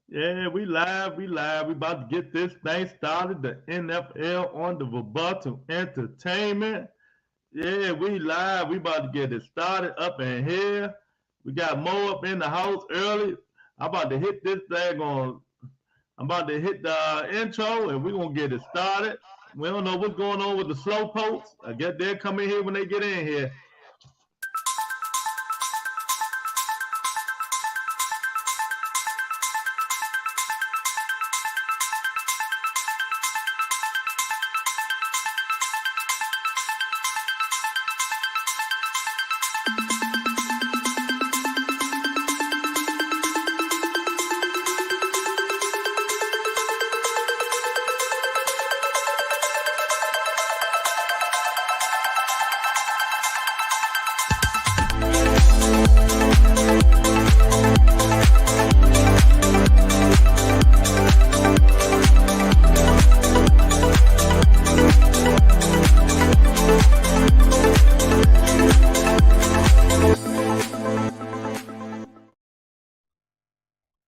Yeah, we live, we live. We about to get this thing started. The NFL on the Rebuttal Entertainment. Yeah, we live. We about to get it started up in here. We got Mo up in the house early. I'm about to hit this thing on. I'm about to hit the intro, and we're gonna get it started. We don't know what's going on with the slow pokes. I guess they'll come in here when they get in here.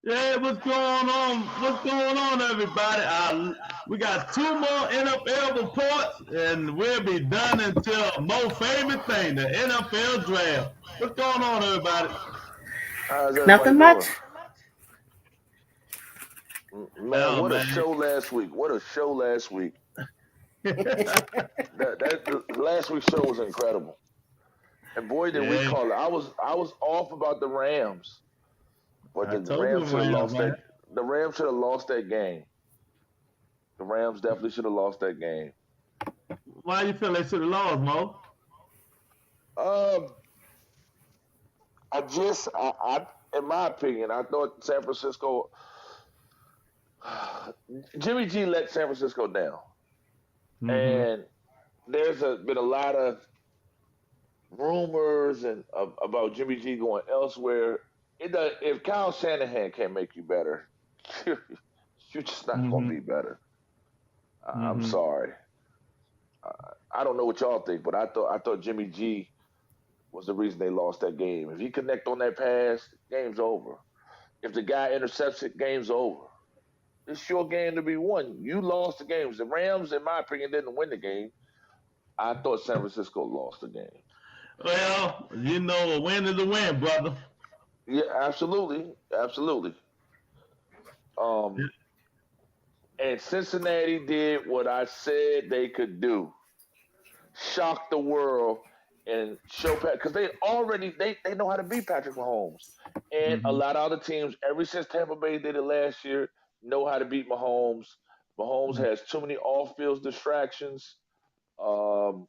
Yeah, what's going on? What's going on, everybody? We got two more NFL reports, and we'll be done until a more famous thing, the NFL draft. What's going on, everybody? How's everybody Nothing doing? much. Man, Oh what a man, show last week. What a show last week. That last week's show was incredible. And boy did we yeah, call it. I was off about the Rams, but I the told you Rams should have around, lost that man. the Rams should have lost that game. The Rams definitely should have lost that game. Why you feel they should have lost, Mo? Um I in my opinion, I thought San Francisco Jimmy G let San Francisco down. Mm-hmm. And been a lot of rumors about Jimmy G going elsewhere. It does, if Kyle Shanahan can't make you better, you're, you're just not going to Mm-hmm. be better. I'm Mm-hmm. sorry. I don't know what y'all think, but I thought Jimmy G was the reason they lost that game. If he connect on that pass, game's over. If the guy intercepts it, game's over. It's your game to be won. You lost the games. The Rams, in my opinion, didn't win the game. I thought San Francisco lost the game. Well, you know, a win is a win, brother. Yeah, absolutely, absolutely. Um, and Cincinnati did what I said they could do: shock the world and show Pat because they know how to beat Patrick Mahomes, and a Mm-hmm. lot of other teams ever since Tampa Bay did it last year know how to beat Mahomes. Mahomes has too many off-field distractions. Um,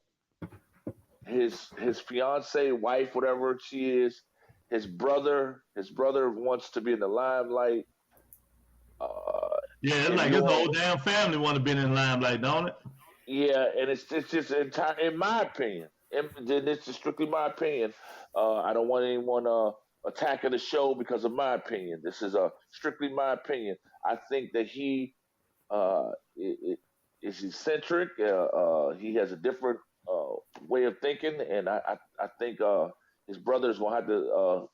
his fiance, wife, whatever she is, his brother wants to be in the limelight. Uh, Yeah, it's if you like his don't, whole damn family want to be in the limelight, don't it? yeah, and it's just entire, in my opinion, and this is strictly my opinion. I don't want anyone attacking the show because of my opinion. This is strictly my opinion. I think that he uh, i- i- is eccentric. He has a different uh, way of thinking, and I think his brother's gonna have to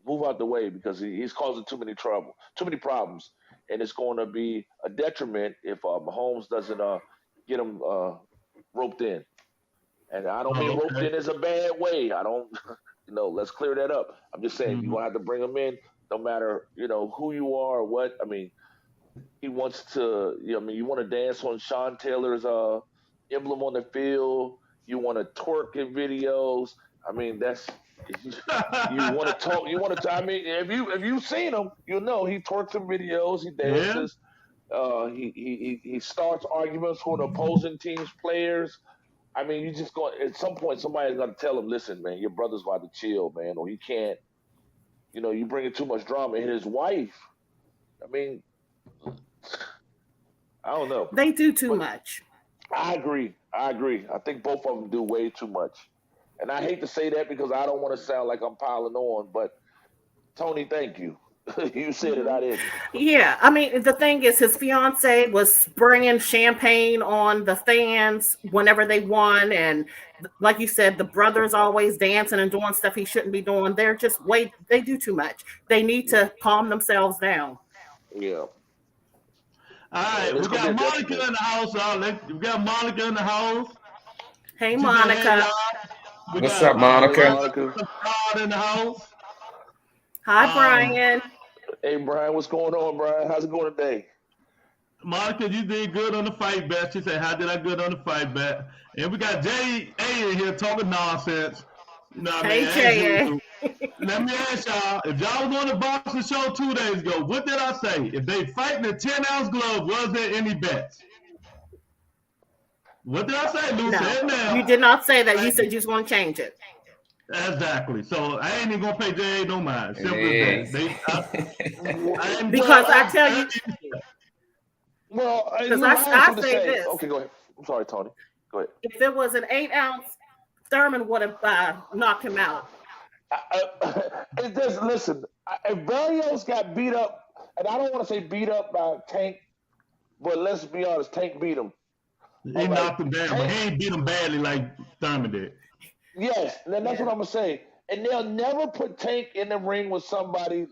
move out the way because he's causing too many trouble, too many problems, and it's going to be a detriment if Mahomes doesn't get him roped in. And I don't mean Oh, roped okay. in as a bad way. I don't, let's clear that up. I'm just saying you're Mm-hmm. gonna have to bring him in, no matter who you are or what. I mean, he wants to, I mean, you want to dance on Sean Taylor's emblem on the field. You want to twerk in videos. I mean, that's you want to talk. You want to. I mean, if you've seen him, you know he twerks in videos. He Yeah. dances. He starts arguments with opposing teams' players. I mean, you just going at some point somebody's gonna tell him, listen, man, your brother's about to chill, man, or he can't. You bringing too much drama. And his wife. I mean, I don't know. They do too But much. I agree. I agree. I think both of them do way too much. And I hate to say that because I don't want to sound like I'm piling on, but Tony, thank you. You said it, I didn't. Yeah, I mean, the thing is, his fiance was bringing champagne on the fans whenever they won, and like you said, the brothers always dancing and doing stuff he shouldn't be doing. They're just they do too much. They need Yeah, to calm themselves down. yeah, All and right, it's we gonna be got a Monica detriment. in the house, y'all. We got Monica in the house. Hey, She said, "Hey, Monica. y'all." We What's got up, Hey, Monica? Monica. Todd in the house. Hi, Um, Brian. Hey, Brian, what's going on, Brian? How's it going today? Monica, you did good on the fight bet. She said, "How did I good on the fight bet?" And we got Jay A in here talking nonsense. You know what I mean? Hey, As Jay. usual. Let me ask y'all, if y'all was on the boxing show 2 days ago, what did I say? If they fight in a 10-ounce glove, was there any bets? What did I say, Lou? Say No, it you now. did not say that. You said you just want to change it. Exactly. So I ain't even gonna pay Jay no mind. Simple as that. Yes. I ain't Because I Well, tell you, because you asked I me to say say. this. Okay, go ahead. I'm sorry, Tony. Go ahead. If it was an 8 ounce, Thurman would have knocked him out. It just listen. If Barrios got beat up, and I don't want to say beat up by Tank, but let's be honest, Tank beat him. he All right, knocked him down, but Tank. he ain't beat him badly like Thurman did. Yes, and that's Yeah. what I'm gonna say. And they'll never put Tank in the ring with somebody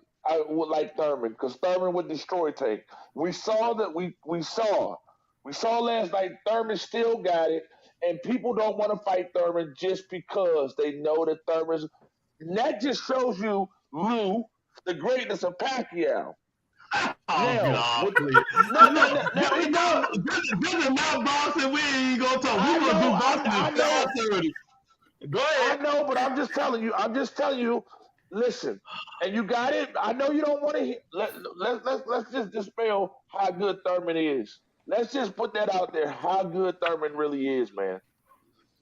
like Thurman, because Thurman would destroy Tank. We saw that. We saw last night. Thurman still got it, and people don't want to fight Thurman just because they know that Thurman's. And that just shows you, Lou, the greatness of Pacquiao. Oh Now, God, with please. no, no, Look, no, now it don't. this is not boxing. We ain't gonna talk. We I gonna know, do boxing I at know, 7:30. Go I ahead. know, but I'm just telling you. I'm just telling you. Listen, and you got it. I know you don't want to. Let's just dispel how good Thurman is. Let's just put that out there. How good Thurman really is, man.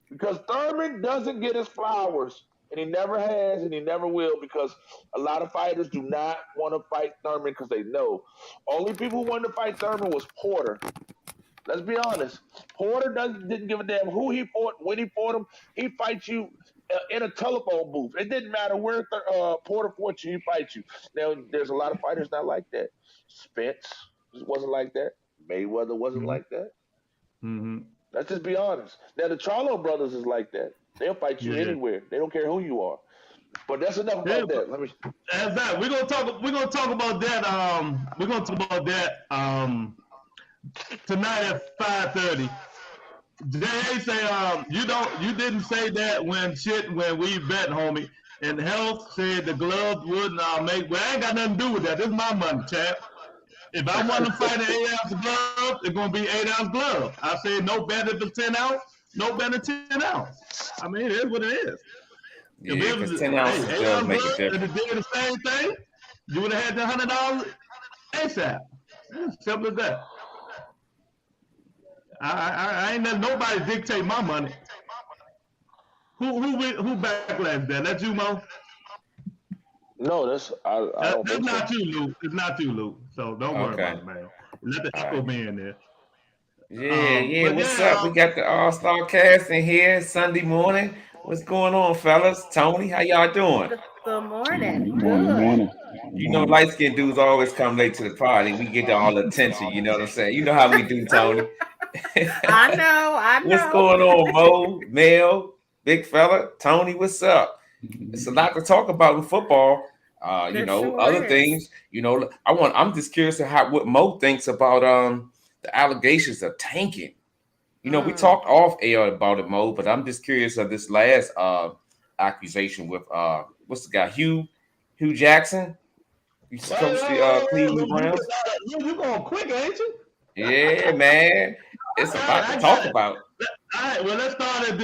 Because Thurman doesn't get his flowers, and he never has, and he never will. Because a lot of fighters do not want to fight Thurman because they know. Only people who wanted to fight Thurman was Porter. Let's be honest. Porter didn't give a damn who he fought, when he fought him. He fights you in a telephone booth. It didn't matter where Porter fought you, he fights you. Now, there's a lot of fighters not like that. Spence wasn't like that. Mayweather wasn't Mm-hmm. like that. Mm-hmm. Let's just be honest. Now, the Charlo brothers is like that. They'll fight you Yeah. anywhere. They don't care who you are. But that's enough Yeah. about that. Let me. That's that. We're gonna talk. We're gonna talk about that. We're gonna talk about that. Tonight at 5:30. Jay say, you didn't say that when we bet, homie. And Health said the gloves wouldn't make. Well, I ain't got nothing to do with that. This is my money, chap. If I want to fight an 8-ounce glove, it's gonna be 8-ounce glove. I said no better than 10 ounce, no better than 10 ounce. I mean, it is what it is. If Yeah, it because was 10 hey ounces eight does ounce make a glove and it difference. did the same thing, you would have had the $100 ASAP. Simple as that. I ain't letting nobody dictate my money. Who backlash that? That's you, Mo. No, I don't That's think so. not you, Luke. It's not you, Luke. So don't worry about Okay. it, man. Let the All echo right. be in there. Yeah. But What's yeah, up? We got the All-Star cast in here Sunday morning. What's going on, fellas? Tony, how y'all doing? Good morning. Morning, Good. morning. You know, light-skinned dudes always come late to the party. We get all the attention, you know what I'm saying? You know how we do, Tony. I know. I What's know. going on, Mo, Mel, big fella? Tony, what's up? It's a lot to talk about in football. There sure Other is. things. I'm just curious to what Mo thinks about the allegations of tanking. We Mm. talked off air about it, Mo, but I'm just curious of this last accusation with what's the guy, Hugh Jackson, used to wait, coach wait, the wait, Cleveland wait. Browns. You going quick, ain't you? Yeah, man. It's a All right, lot to I got talk it. about. All right, well, let's start at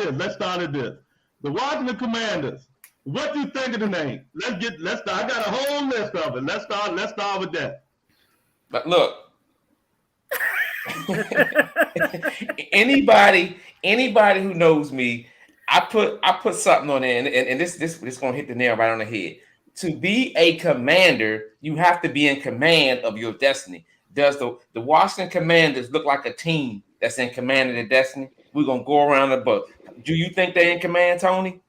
this. The Washington Commanders. What do you think of the name? Let's start. I got a whole list of it. Let's start with that. But look, anybody who knows me, I put something on there, and this gonna hit the nail right on the head. To be a commander, you have to be in command of your destiny. Does the Washington Commanders look like a team that's in command of their destiny? We're gonna go around the book. Do you think they're in command, Tony?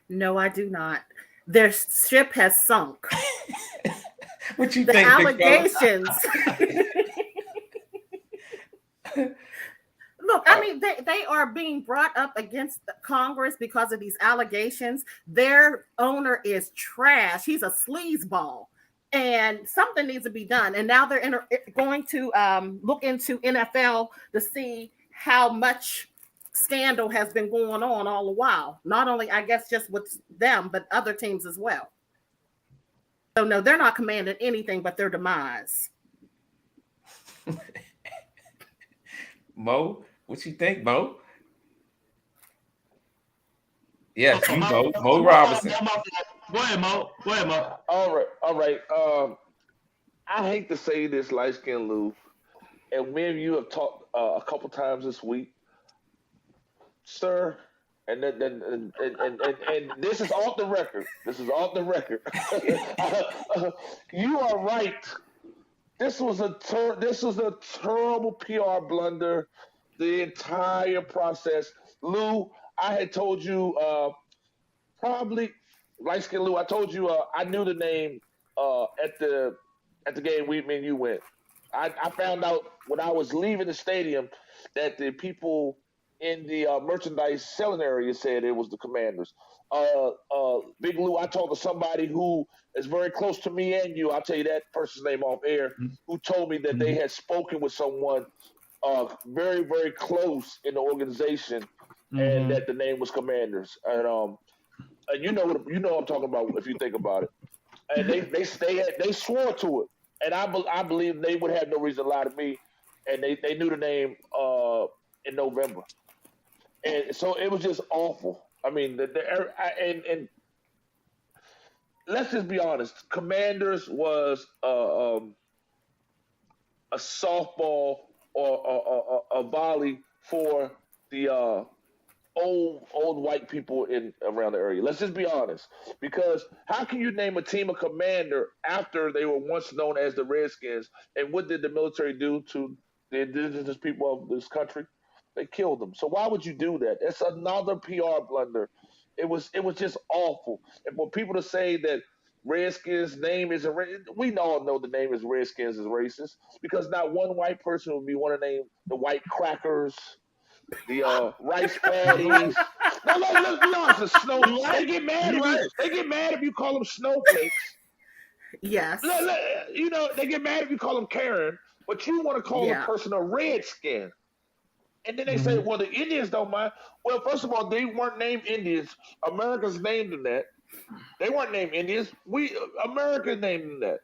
No, I do not. Their ship has sunk. What you The think, big fella? allegations. Look, I mean, they are being brought up against the Congress because of these allegations. Their owner is trash. He's a sleazeball. And something needs to be done. And now they're going to look into NFL to see how much scandal has been going on all the while. Not only, I guess, just with them, but other teams as well. So no, they're not commanding anything but their demise. Mo, what you think, Mo? Yes, you Mo Robinson. Go ahead, Mo. All right. I hate to say this, light skin Lou, and me and you have talked a couple times this week, sir. And this is off the record. You are right. This was a terrible PR blunder. The entire process, Lou. I had told you probably light skin Lou. I told you I knew the name at the game me and you went. I found out when I was leaving the stadium that the people in the merchandise selling area said it was the Commanders. Big Lou, I talked to somebody who is very close to me and you. I'll tell you that person's name off air, who told me that they had spoken with someone very, very close in the organization, and that the name was Commanders. And you know what I'm talking about if you think about it. And they swore to it, and I believe they would have no reason to lie to me, and they knew the name in November. And so it was just awful. I mean, and let's just be honest. Commanders was a softball or a volley for the old white people around the area. Let's just be honest. Because how can you name a team a Commander after they were once known as the Redskins? And what did the military do to the indigenous people of this country? They killed them. So why would you do that? It's another PR blunder. It was just awful. And for people to say that Redskins' name is we all know the name is Redskins is racist because not one white person would want to name the white crackers, the rice patties. No, let's be honest. The snow. They get mad They get mad if you call them snowflakes. Yes. They get mad if you call them Karen, but you want to call a person a redskin. And then they say, well, the Indians don't mind. Well, first of all, they weren't named Indians. Americans named them that. They weren't named Indians. America named them that.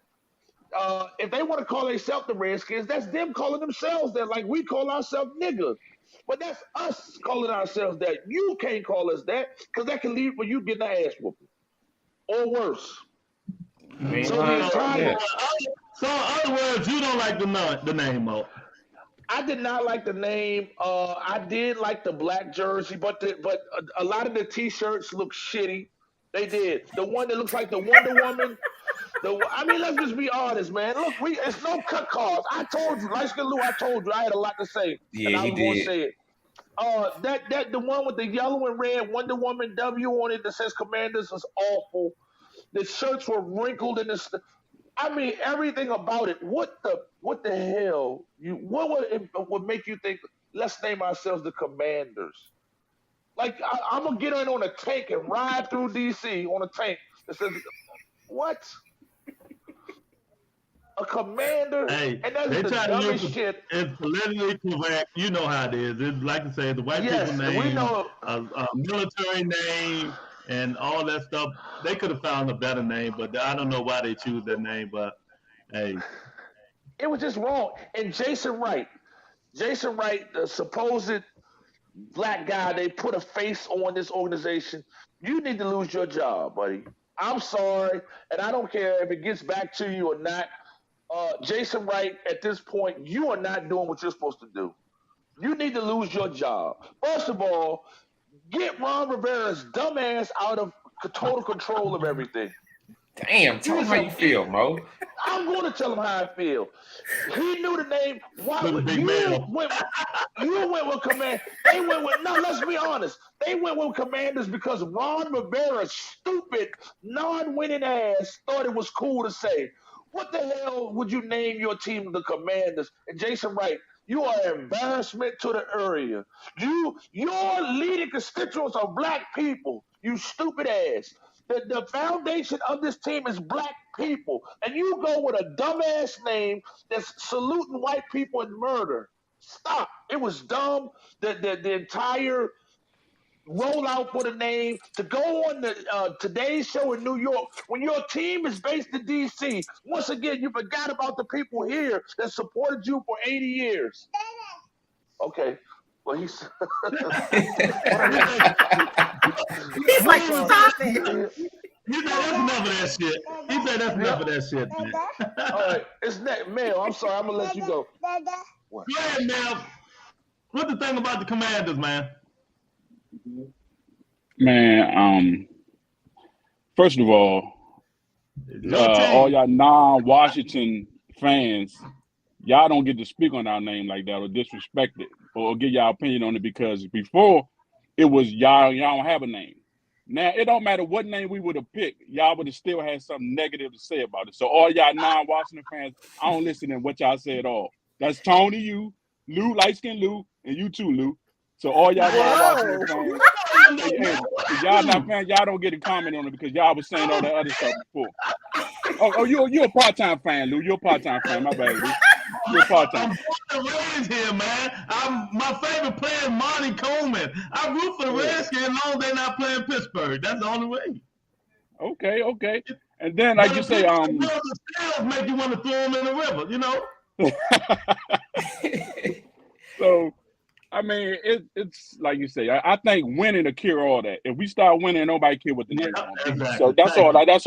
If they want to call themselves the Redskins, that's them calling themselves that, like we call ourselves niggas. But that's us calling ourselves that. You can't call us that because that can lead for you getting an ass whooping. Or worse. So in other words, you don't like the name, Mo. I did not like the name. I did like the black jersey, but a lot of the T-shirts look shitty. They did. The one that looks like the Wonder Woman. Let's just be honest, man. Look, it's no cut cards. I told you, light skin Lou. I told you, I had a lot to say. Yeah, and I he was going to did. say it. The one with the yellow and red Wonder Woman W on it that says Commanders was awful. The shirts were wrinkled in the. Everything about it. What the hell? What would make you think? Let's name ourselves the Commanders. Like I'm gonna get in on a tank and ride through DC on a tank that says, "What? A Commander?" Hey, and that's they the try to dumbest use shit. It's politically correct. You know how it is. It's like I say, the white people name, we know. A military name, and all that stuff. They could have found a better name, but I don't know why they choose that name. But hey, it was just wrong. And Jason Wright, the supposed black guy, they put a face on this organization. You need to lose your job, buddy. I'm sorry, and I don't care if it gets back to you or not. Jason Wright, at this point, you are not doing what you're supposed to do. You need to lose your job. First of all, get Ron Rivera's dumbass out of total control of everying. Damn, tell him how you feel, Mo. I'm going to tell him how I feel. He knew the name. Why would you went with Command? They went with let's be honest. They went with Commanders because Ron Rivera's stupid, non-winning ass thought it was cool to say, What the hell would you name your team the Commanders? And Jason Wright, you are an embarrassment to the area. Your leading constituents are black people. You stupid ass. The foundation of this team is black people, and you go with a dumbass name that's saluting white people and murder. Stop. It was dumb. The entire rollout for the name to go on the Today's Show in New York when your team is based in D.C. Once again, you forgot about the people here that supported you for 80 years. Okay. Well, he's He's like, stop it. You know, that's enough of that shit. He said that's enough of that shit, man. All right. It's next. Mel, I'm sorry. I'm going to let you go. What? Go ahead, Mel. What the thing about the Commanders, man? Man, first of all y'all non-Washington fans, y'all don't get to speak on our name like that or disrespect it or give y'all opinion on it, because before it was y'all don't have a name. Now it don't matter what name we would have picked, y'all would have still had something negative to say about it. So all y'all non-Washington fans, I don't listen to what y'all say at all. That's Tony, you, Lou, light-skinned Lou, and you too, Lou. So all y'all non-Washington fans, y'all not fans, y'all don't get a comment on it because y'all was saying all that other stuff before. Oh, you're a part-time fan, Lou. You're a part-time fan. My bad, Lou. You're a part-time. I'm born and raised here, man. My favorite player is Monty Coleman. I root for the Redskins as long as they're not playing Pittsburgh. That's the only way. Okay. And then, like you say, make you want to throw them in the river, you know? So, I mean, it's like you say. I think winning will cure all that. If we start winning, nobody care what the name is. Exactly. So that's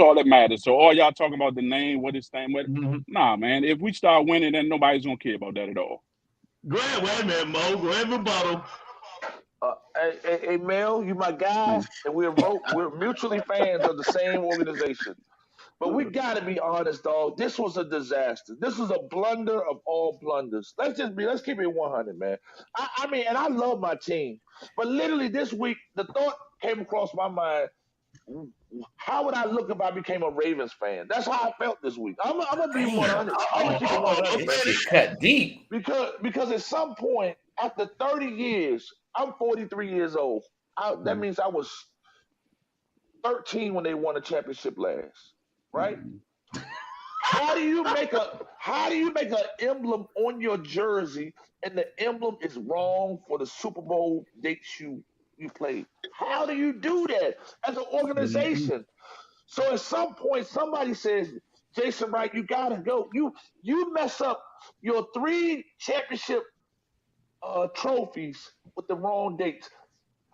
all that matters. So all y'all talking about the name, what it's name, what? Nah, man. If we start winning, then nobody's gonna care about that at all. Go ahead, wait a minute, Mo. Go ahead, rebuttal. Hey, Mel, you my guy, and we're mutually fans of the same organization. But we got to be honest, dog. This was a disaster. This was a blunder of all blunders. Let's keep it 100, man. I mean, and I love my team, but literally this week, the thought came across my mind: how would I look if I became a Ravens fan? That's how I felt this week. I'm gonna be 100. I'm gonna keep it 100. It's cut deep. Because at some point, after 30 years, I'm 43 years old. That means I was 13 when they won a championship last. Right? How do you make an emblem on your jersey and the emblem is wrong for the Super Bowl dates you played? How do you do that as an organization? So at some point somebody says, Jason Wright, you gotta go. You mess up your 3 championship trophies with the wrong dates.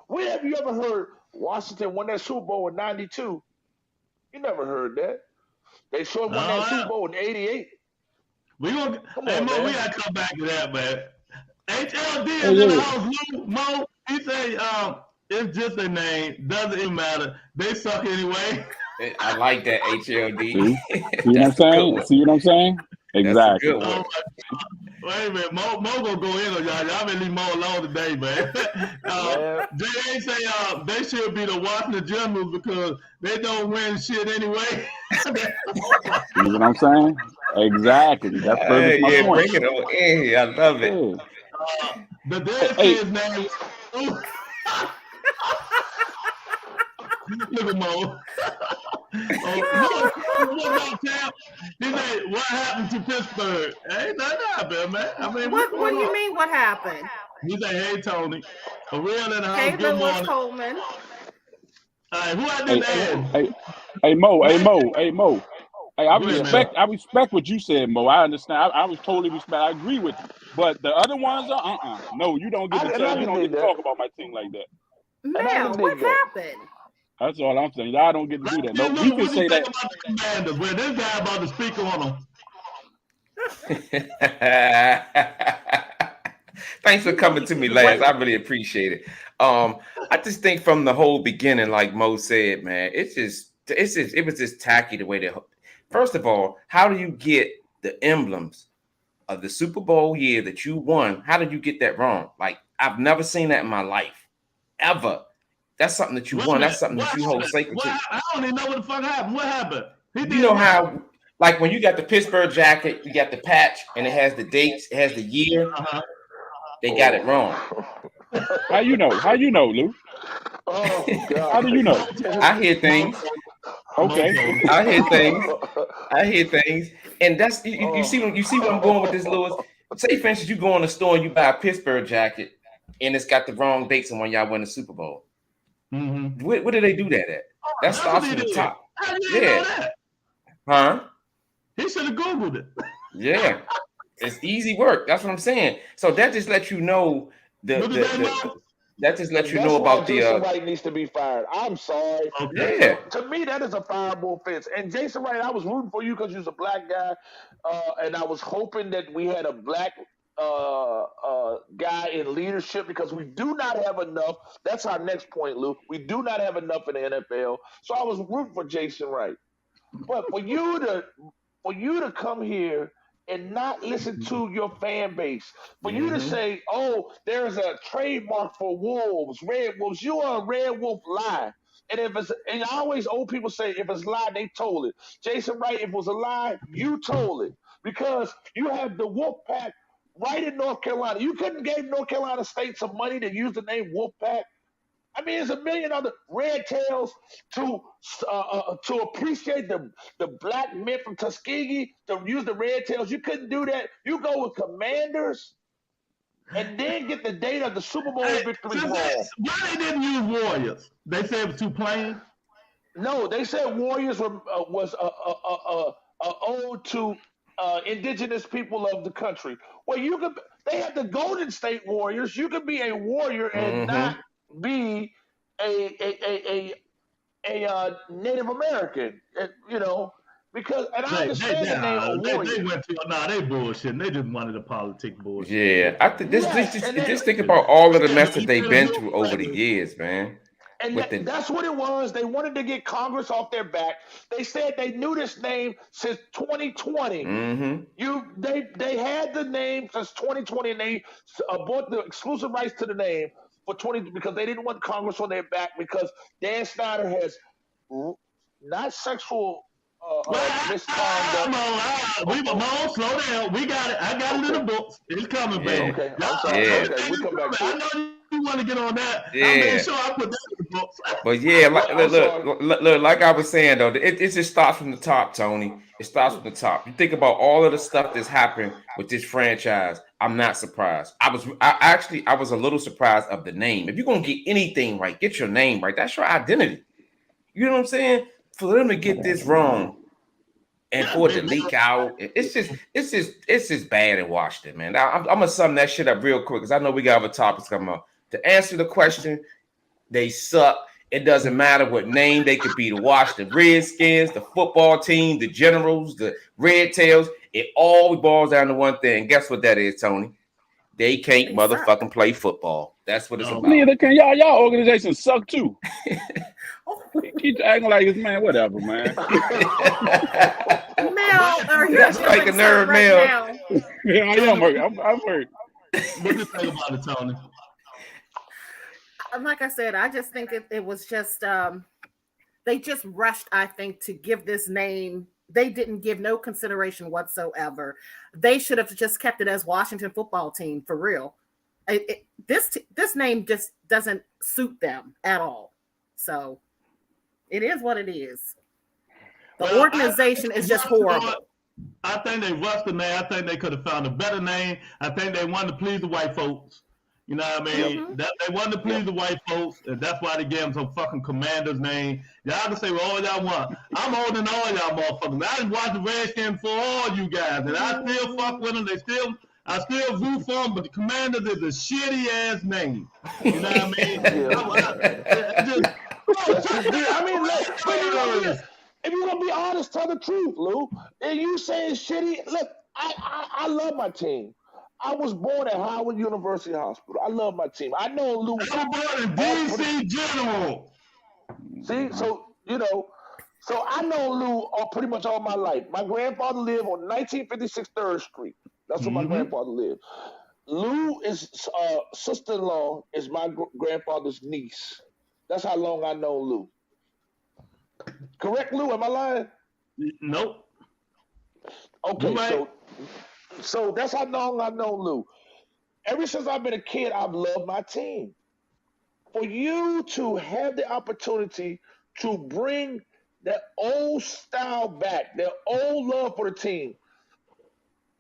Where have you ever heard Washington won that Super Bowl in '92? You never heard that. They sure won that Super Bowl in '88. We gotta come back to that, man. HLD is in the house, Mo. He say, it's just a name. Doesn't even matter. They suck anyway. I like that, HLD. See what I'm saying? Exactly. Wait a minute, Mo gonna go in on y'all. Y'all been leave Mo alone today, man. They say they should be the Washington Generals because they don't win shit anyway. You know what I'm saying? Exactly. That's perfect. My point. Bring it on in. I love it. The Redskins name. Look at Mo. He said, what happened to Pittsburgh? Ain't nothing happened, man. I mean, what do you mean? What happened? He said, hey, Tony. A real in the house. Hey, good morning. Coleman. All right, who I didn't add? Hey, Mo. Hey, I respect what you said, Mo. I understand. I was totally respect. I agree with you. But the other ones are No, you don't get to tell. You don't get to talk about my team like that. Now, what happened? That's all I'm saying. Y'all don't get to do that. No, we can say that. About the Commanders, where this guy about to speak on them. Thanks for coming to me, Lance. I really appreciate it. I just think from the whole beginning, like Mo said, man, it was just tacky the way that. First of all, how do you get the emblems of the Super Bowl year that you won? How did you get that wrong? Like, I've never seen that in my life, ever. That's something that you won. That's something that you hold sacred to. I don't even know what the fuck happened. What happened? You know how like when you got the Pittsburgh jacket, you got the patch, and it has the dates, it has the year. They got it wrong. How you know? How you know, Lou? Oh God! How do you know? I hear things. Okay. I hear things, and that's you see where I'm going with this, Lewis. Say for instance, you go in the store and you buy a Pittsburgh jacket, and it's got the wrong dates on when y'all win the Super Bowl. Mm-hmm. Where do they do that at? That starts from the top. Yeah. Huh? He should have Googled it. Yeah. It's easy work. That's what I'm saying. So that just lets you know that just lets you know about Jason Wright needs to be fired. I'm sorry. Okay. Yeah. To me, that is a fireable offense. And Jason Wright, I was rooting for you because you're a black guy, and I was hoping that we had a black guy in leadership because we do not have enough. That's our next point, Lou. We do not have enough in the NFL. So I was rooting for Jason Wright. But for you to come here and not listen to your fan base, for you to say, "Oh, there's a trademark for wolves, red wolves," you are a red wolf lie. And and always old people say, if it's a lie, they told it. Jason Wright, if it was a lie, you told it because you have the Wolf Pack right in North Carolina. You couldn't give North Carolina State some money to use the name Wolf Pack. I mean, there's a million other red tails to appreciate the black men from Tuskegee to use the red tails. You couldn't do that. You go with Commanders and then get the date of the Super Bowl victory wrong. Why they didn't use Warriors? They said it was too plain. No, they said Warriors was a ode to indigenous people of the country. Well, they had the Golden State Warriors. You could be a warrior and not be a Native American, because I understand the name of warrior. They bullshitting. They just wanted a politic bullshit. Yeah, I think just think about all of the mess that they've been through over the years, man. And that's what it was. They wanted to get Congress off their back. They said they knew this name since 2020. They had the name since 2020, and they bought the exclusive rights to the name for 20 because they didn't want Congress on their back because Dan Snyder has not sexual misconduct. Slow down. We got it. I got it in the books. It's coming, baby. Okay, I'm sorry. Yeah. Okay, we come back to it. I know you want to get on that. Yeah. I made sure I put that in the books. But yeah, look, like I was saying though, it just starts from the top, Tony. It starts from the top. You think about all of the stuff that's happened with this franchise. I'm not surprised. I was a little surprised of the name. If you're gonna get anything right, get your name right. That's your identity. You know what I'm saying? For them to get this wrong and for it to leak out, it's just bad in Washington, man. Now, I'm gonna sum that shit up real quick because I know we got other topics coming up. To answer the question, they suck. It doesn't matter what name they could be. The Washington Redskins, the football team, the Generals, the Red Tails. It all boils down to one thing. Guess what that is, Tony? They can't motherfucking play football. That's what it's about. Neither can y'all. Y'all organizations suck too. Keep acting like it's whatever, man. Mel, are you that's like a nerve, Mel. Yeah, I am hurt. I'm hurt. What do you think about it, Tony? Like I said, I just think it was just they just rushed, I think, to give this name. They didn't give no consideration whatsoever. They should have just kept it as Washington Football Team for real. This name just doesn't suit them at all. So it is what it is. The organization is just horrible. I think they rushed the name. I think they could have found a better name. I think they wanted to please the white folks. You know what I mean? They wanted to please the white folks, and that's why they gave them some fucking Commander's name. Y'all can say all y'all want. I'm older than all y'all motherfuckers. I done watched the Redskins for all you guys, and I still fuck with them. I still root for them, but the Commanders is a shitty ass name. You know what I mean? If you're gonna be honest, tell the truth, Lou. And you saying shitty? Look, I love my team. I was born at Howard University Hospital. I love my team. I know Lou. I was born in DC General. See, so I know Lou pretty much all my life. My grandfather lived on 1956 3rd Street. That's where my grandfather lived. Lou is sister-in-law is my grandfather's niece. That's how long I know Lou. Correct, Lou? Am I lying? Nope. Okay, right. so that's how long I've known Lou. Ever since I've been a kid, I've loved my team. For you to have the opportunity to bring that old style back, that old love for the team.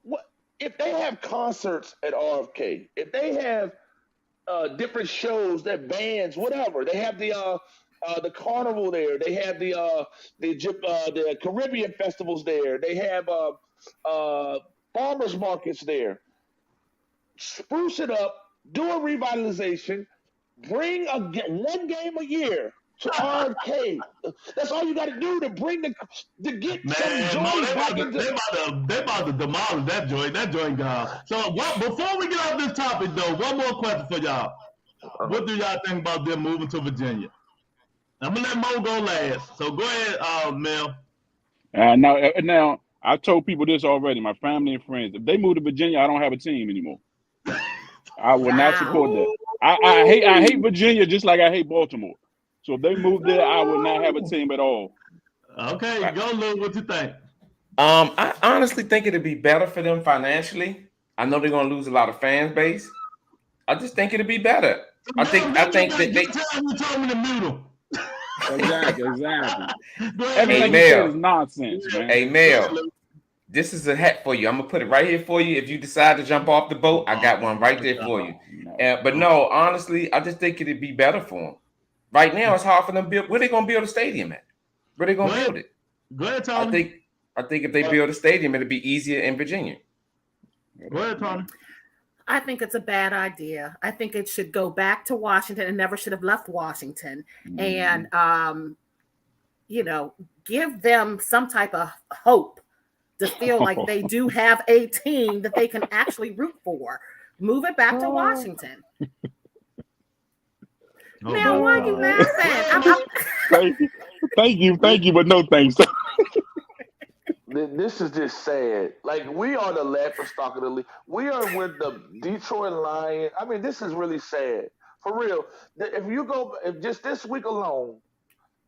What if they have concerts at RFK? If they have different shows, their bands, whatever. They have the carnival there. They have the Caribbean festivals there. They have farmers markets there. Spruce it up. Do a revitalization. Bring one game a year to RFK. That's all you got to do to bring to get some Man, Mo, joy they back about to, into. they about to demolish that joint. That joint gone. So before we get off this topic, though, one more question for y'all. What do y'all think about them moving to Virginia? I'm gonna let Mo go last. So go ahead, Mel. Now, I told people this already. My family and friends. If they move to Virginia, I don't have a team anymore. I will not support that. I hate Virginia just like I hate Baltimore. So if they move there, I will not have a team at all. Okay, go Lou. What you think? I honestly think it'd be better for them financially. I know they're gonna lose a lot of fan base. I just think it'd be better. I think that they. You told me to mute them. Exactly. Everything you said is nonsense, man. Hey, Mel, this is a hat for you. I'm gonna put it right here for you. If you decide to jump off the boat, I got one right there for you. But no, honestly, I just think it'd be better for them. Right now, it's hard for them to build. Where they gonna build a stadium at? Where they gonna build it? Go ahead, Tony. I think if they build a stadium, it'll be easier in Virginia. Go ahead, Tony. I think it's a bad idea. I think it should go back to Washington and never should have left Washington. And, give them some type of hope to feel like they do have a team that they can actually root for. Move it back to Washington. Now, why are you laughing? Thank you, but no thanks. This is just sad. Like, we are the laughingstock of the league. We are with the Detroit Lions. I mean, this is really sad. For real. If just this week alone,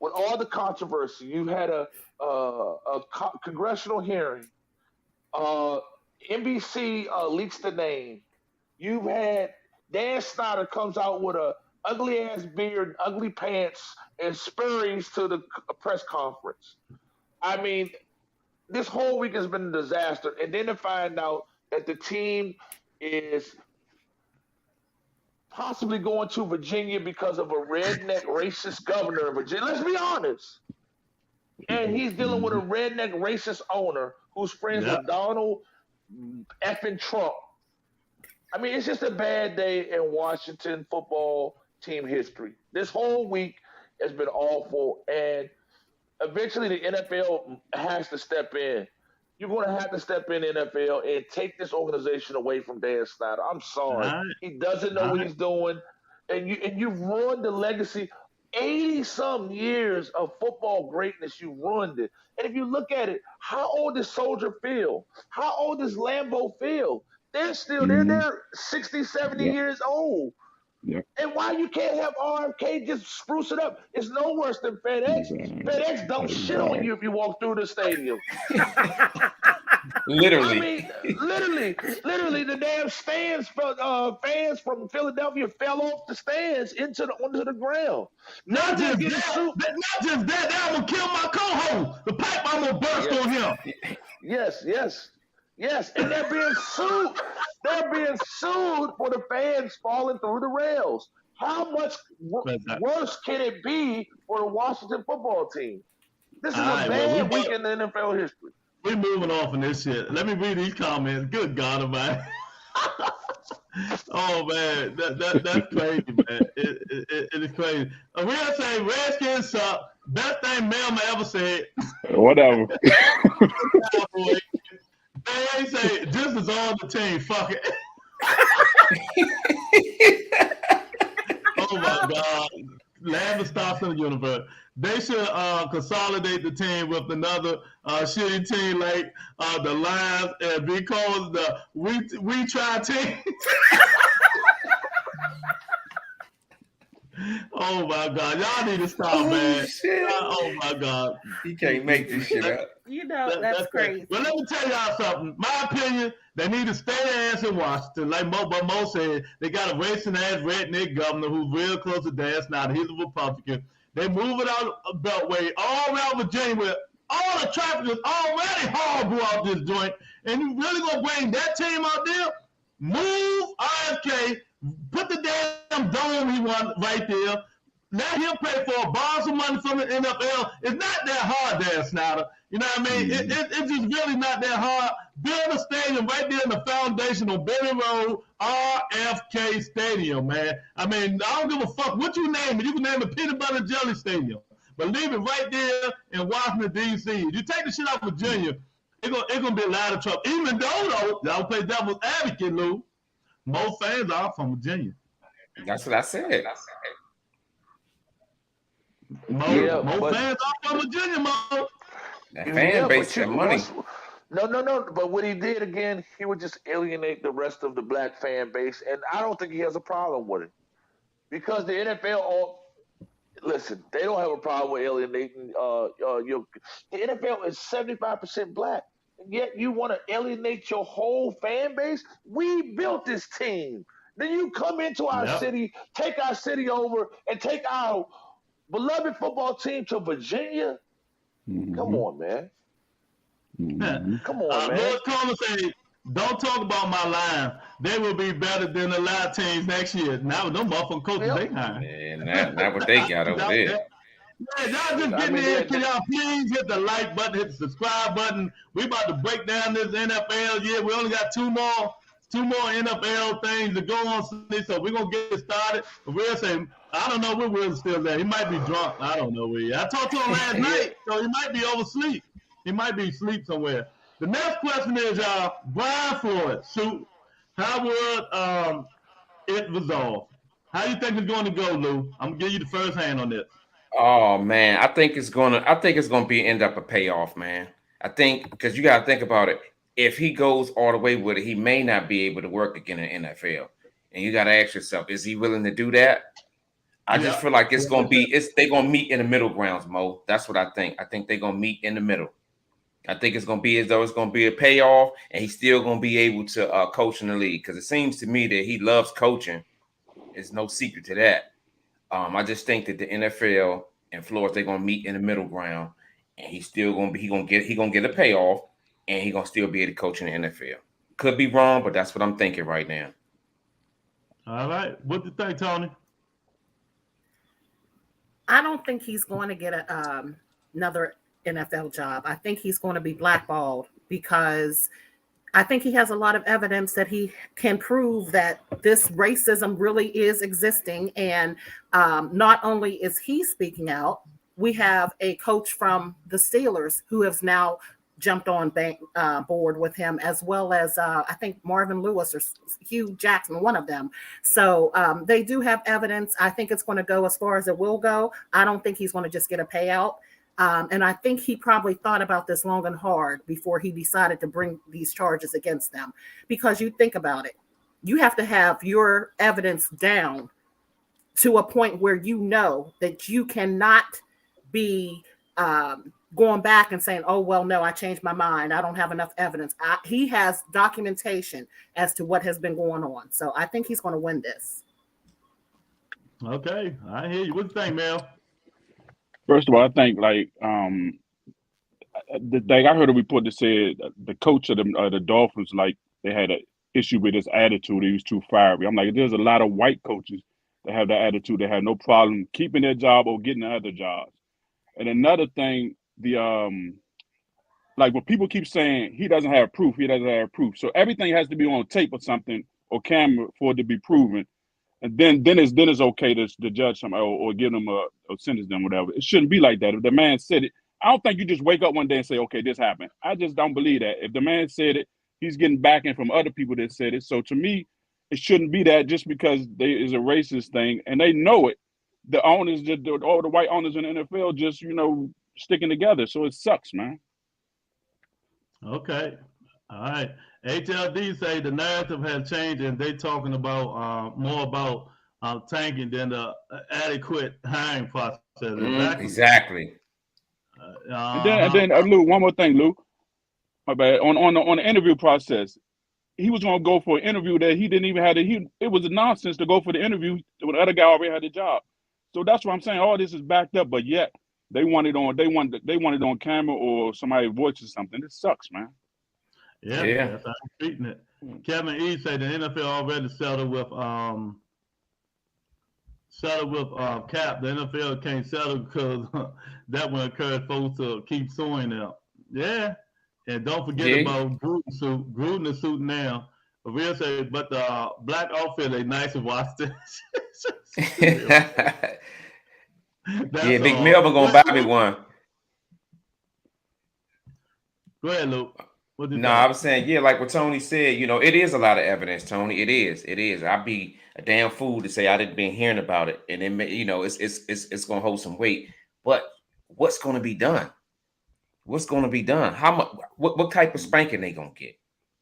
with all the controversy, you had a congressional hearing. NBC leaks the name. You've had Dan Snyder comes out with a ugly ass beard, ugly pants, and Sperry's to the press conference. I mean, this whole week has been a disaster. And then to find out that the team is possibly going to Virginia because of a redneck racist governor of Virginia. Let's be honest. And he's dealing with a redneck racist owner who's friends with Donald effing Trump. I mean, it's just a bad day in Washington football team history. This whole week has been awful, and eventually the NFL has to step in. You're going to have to step in, NFL, and take this organization away from Dan Snyder. I'm sorry. He doesn't know what he's doing, and you've ruined the legacy. 80-some years of football greatness, you ruined it. And if you look at it, how old is Soldier Field? How old is Lambeau Field? They're 60, 70 years old. Yeah. And why you can't have RFK just spruce it up? It's no worse than FedEx. FedEx don't shit on you if you walk through the stadium. Literally. I mean, literally, the damn stands fans from Philadelphia fell off the stands onto the ground. Not just that, I'm gonna kill my co-host. The pipe I'm gonna burst on him. Yes, and they're being sued. They're being sued for the fans falling through the rails. How much worse can it be for the Washington football team? This is a bad week in the NFL history. We're moving on from this shit. Let me read these comments. Good God, man. Oh man, that's crazy, man. It is crazy. We're gonna say Redskins suck. Best thing Mel ever said. Whatever. They say this is on the team. Fuck it. Oh my God. Land of stocks in the universe. They should consolidate the team with another shitty team like the Lions and because the we try team. Oh my God, y'all need to stop, Oh man. shit! Oh my God, He can't make this shit That- up. You know, that's that's crazy. crazy. Well, let me tell y'all something. My opinion, they need to stay their ass in Washington. Like Mo said, they got a racing ass redneck governor who's real close to Dan Snyder. He's a Republican. They move it out of Beltway all around Virginia where all the traffic is already horrible out this joint. And you really gonna bring that team out there? Move RFK, put the damn dome he want right there. Let him pay for a bonds of money from the NFL. It's not that hard, Dan Snyder. You know what I mean? It's just really not that hard. Build a stadium right there in the foundation on Berry Road, RFK Stadium, man. I mean, I don't give a fuck what you name it. You can name it Peanut Butter Jelly Stadium. But leave it right there in Washington, D.C. You take the shit out of Virginia, it's gonna be a lot of trouble. Even though, y'all play devil's advocate, Lou, most fans are from Virginia. That's what I said. Most fans are from Virginia, Mo. That fan base, that money. No. But what he did again, he would just alienate the rest of the black fan base, and I don't think he has a problem with it because the NFL. Listen, they don't have a problem with alienating. The NFL is 75% black, and yet you want to alienate your whole fan base. We built this team. Then you come into our city, take our city over, and take our beloved football team to Virginia. Come on, man. Come on, man. Lord Coleman say, don't talk about my line. They will be better than the live teams next year. Now, them motherfucking coaches they hire. Man, not what they got over there. Yeah, y'all just get in here. Can y'all please hit the like button, hit the subscribe button? We about to break down this NFL year. We only got two more NFL things to go on, so we're gonna get started. But we'll say, I don't know where Will's still there. He might be drunk. I don't know where he is. I talked to him last night, so he might be oversleep. He might be asleep somewhere. The next question is, Brian Floyd, shoot, how would it resolve? How do you think it's going to go, Lou? I'm gonna give you the first hand on this. Oh man, I think it's gonna be end up a payoff, man. I think because you gotta think about it. If he goes all the way with it, he may not be able to work again in the NFL. And you gotta ask yourself, is he willing to do that? I just feel like they're gonna meet in the middle grounds, Mo. That's what I think. I think they're gonna meet in the middle. I think it's gonna be as though it's gonna be a payoff, and he's still gonna be able to coach in the league because it seems to me that he loves coaching. There's no secret to that. I just think that the NFL and Flores they're gonna meet in the middle ground, and he's still gonna get a payoff, and he's gonna still be able to coach in the NFL. Could be wrong, but that's what I'm thinking right now. All right, what do you think, Tony? I don't think he's going to get another NFL job. I think he's going to be blackballed because I think he has a lot of evidence that he can prove that this racism really is existing. And not only is he speaking out, we have a coach from the Steelers who has now jumped on board with him, as well as I think Marvin Lewis or Hugh Jackson, one of them. So they do have evidence. I think it's going to go as far as it will go. I don't think he's going to just get a payout. And I think he probably thought about this long and hard before he decided to bring these charges against them. Because you think about it, you have to have your evidence down to a point where you know that you cannot be going back and saying, oh, well, no, I changed my mind. I don't have enough evidence. He has documentation as to what has been going on. So I think he's going to win this. Okay, I hear you. What do you think, Mel? First of all, I think I heard a report that said the coach of the Dolphins, like they had an issue with his attitude. He was too fiery. I'm like, there's a lot of white coaches that have that attitude. They have no problem keeping their job or getting other jobs. And another thing, like when people keep saying he doesn't have proof. So everything has to be on tape or something or camera for it to be proven. And then it's okay to judge somebody or give them or sentence them, whatever. It shouldn't be like that. If the man said it, I don't think you just wake up one day and say, okay, this happened. I just don't believe that. If the man said it, he's getting backing from other people that said it. So to me, it shouldn't be that just because there is a racist thing and they know it. The owners, all the white owners in the NFL just, sticking together. So it sucks, man. Okay. All right. HLD say the narrative has changed and they talking about more about tanking than the adequate hiring process. Exactly. And then Lou, one more thing, Lou. My bad. On the interview process, he was gonna go for an interview that he didn't even have it was a nonsense to go for the interview when the other guy already had the job. So that's what I'm saying. All this is backed up, but yet they want it on camera or somebody's voice or something. This sucks, man. Yeah. That's how I'm treating it. Kevin E said the NFL already settled with Cap. The NFL can't settle because that will encourage folks to keep suing them. Yeah. And don't forget about Gruden suit. Gruden is suit now. But we'll say, but the black outfit they nice in Washington. Yeah, Big Melvin gonna buy me one. Go ahead, Luke. I was saying, yeah, like what Tony said, it is a lot of evidence, Tony. It is. I'd be a damn fool to say I didn't been hearing about it, and then it's gonna hold some weight. But what's gonna be done? What's going to be done? How much? What type of spanking they gonna get?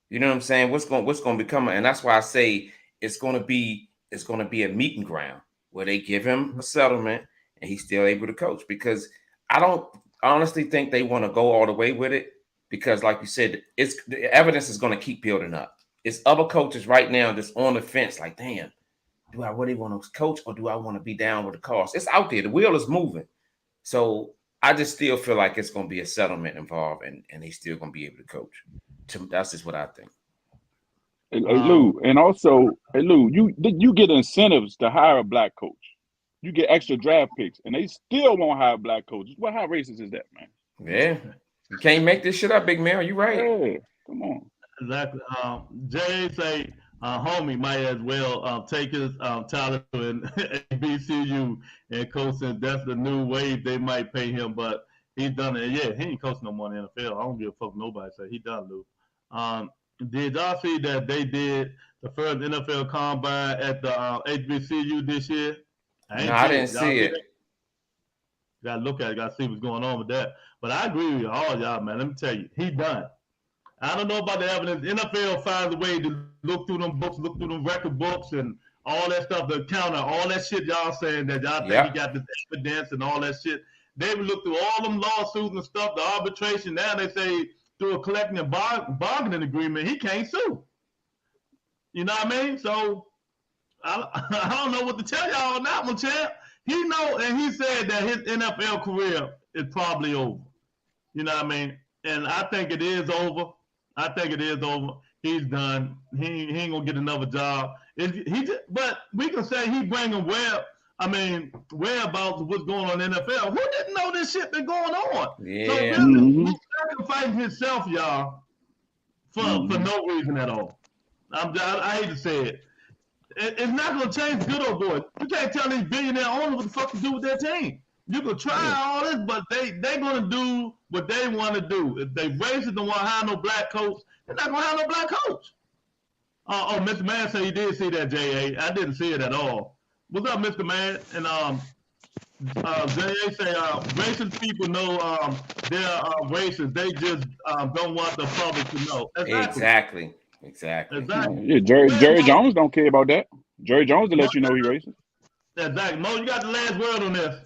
You know what I'm saying? What's going to become? And that's why I say it's going to be a meeting ground where they give him a settlement and he's still able to coach. Because I don't honestly think they want to go all the way with it. Because, like you said, the evidence is going to keep building up. It's other coaches right now that's on the fence. Like, damn, do I really want to coach or do I want to be down with the cost? It's out there. The wheel is moving. So I just still feel like it's going to be a settlement involved, and he's still going to be able to coach. That's just what I think. Hey, Lou, and also, Lou, you get incentives to hire a black coach. You get extra draft picks, and they still won't hire black coaches. Well, how racist is that, man? Yeah, you can't make this shit up, Big Man. You're right. Yeah, come on. Exactly. Jay say, homie might as well take his talent to HBCU and coach, and that's the new wave they might pay him, but he's done it. Yeah, he ain't coaching no more in the NFL. I don't give a fuck nobody say he done, Lou. Did y'all see that they did the first NFL combine at the HBCU this year? I didn't see it. Gotta look at it, gotta see what's going on with that. But I agree with all y'all, man. Let me tell you, he done. I don't know about the evidence. NFL finds a way to look through them books, look through them record books and all that stuff, to counter all that shit y'all saying that y'all think he got this evidence and all that shit. They would look through all them lawsuits and stuff, the arbitration. Now they say through a collective and bargaining agreement, he can't sue. You know what I mean? So I don't know what to tell y'all on that one, champ. He know, and he said that his NFL career is probably over. You know what I mean? And I think it is over. He's done. He ain't gonna get another job. But we can say he bringing whereabouts of what's going on in the NFL. Who didn't know this shit been going on? Yeah. So really, he's sacrificing himself, y'all, for no reason at all. I hate to say it. It's not gonna change good old boys. You can't tell these billionaire owners what the fuck to do with their team. You can try all this, but they gonna do what they want to do. If they racist don't want to hire no black coach, they're not gonna hire no black coach. Mr. Man said he did see that, J.A. I didn't see it at all. What's up, Mr. Man? And J.A. say racist people know they're racist. They just don't want the public to know. Exactly. Yeah, Jerry Jones don't care about that. Jerry Jones will let you know he's racist. Exactly. Mo, you got the last word on this.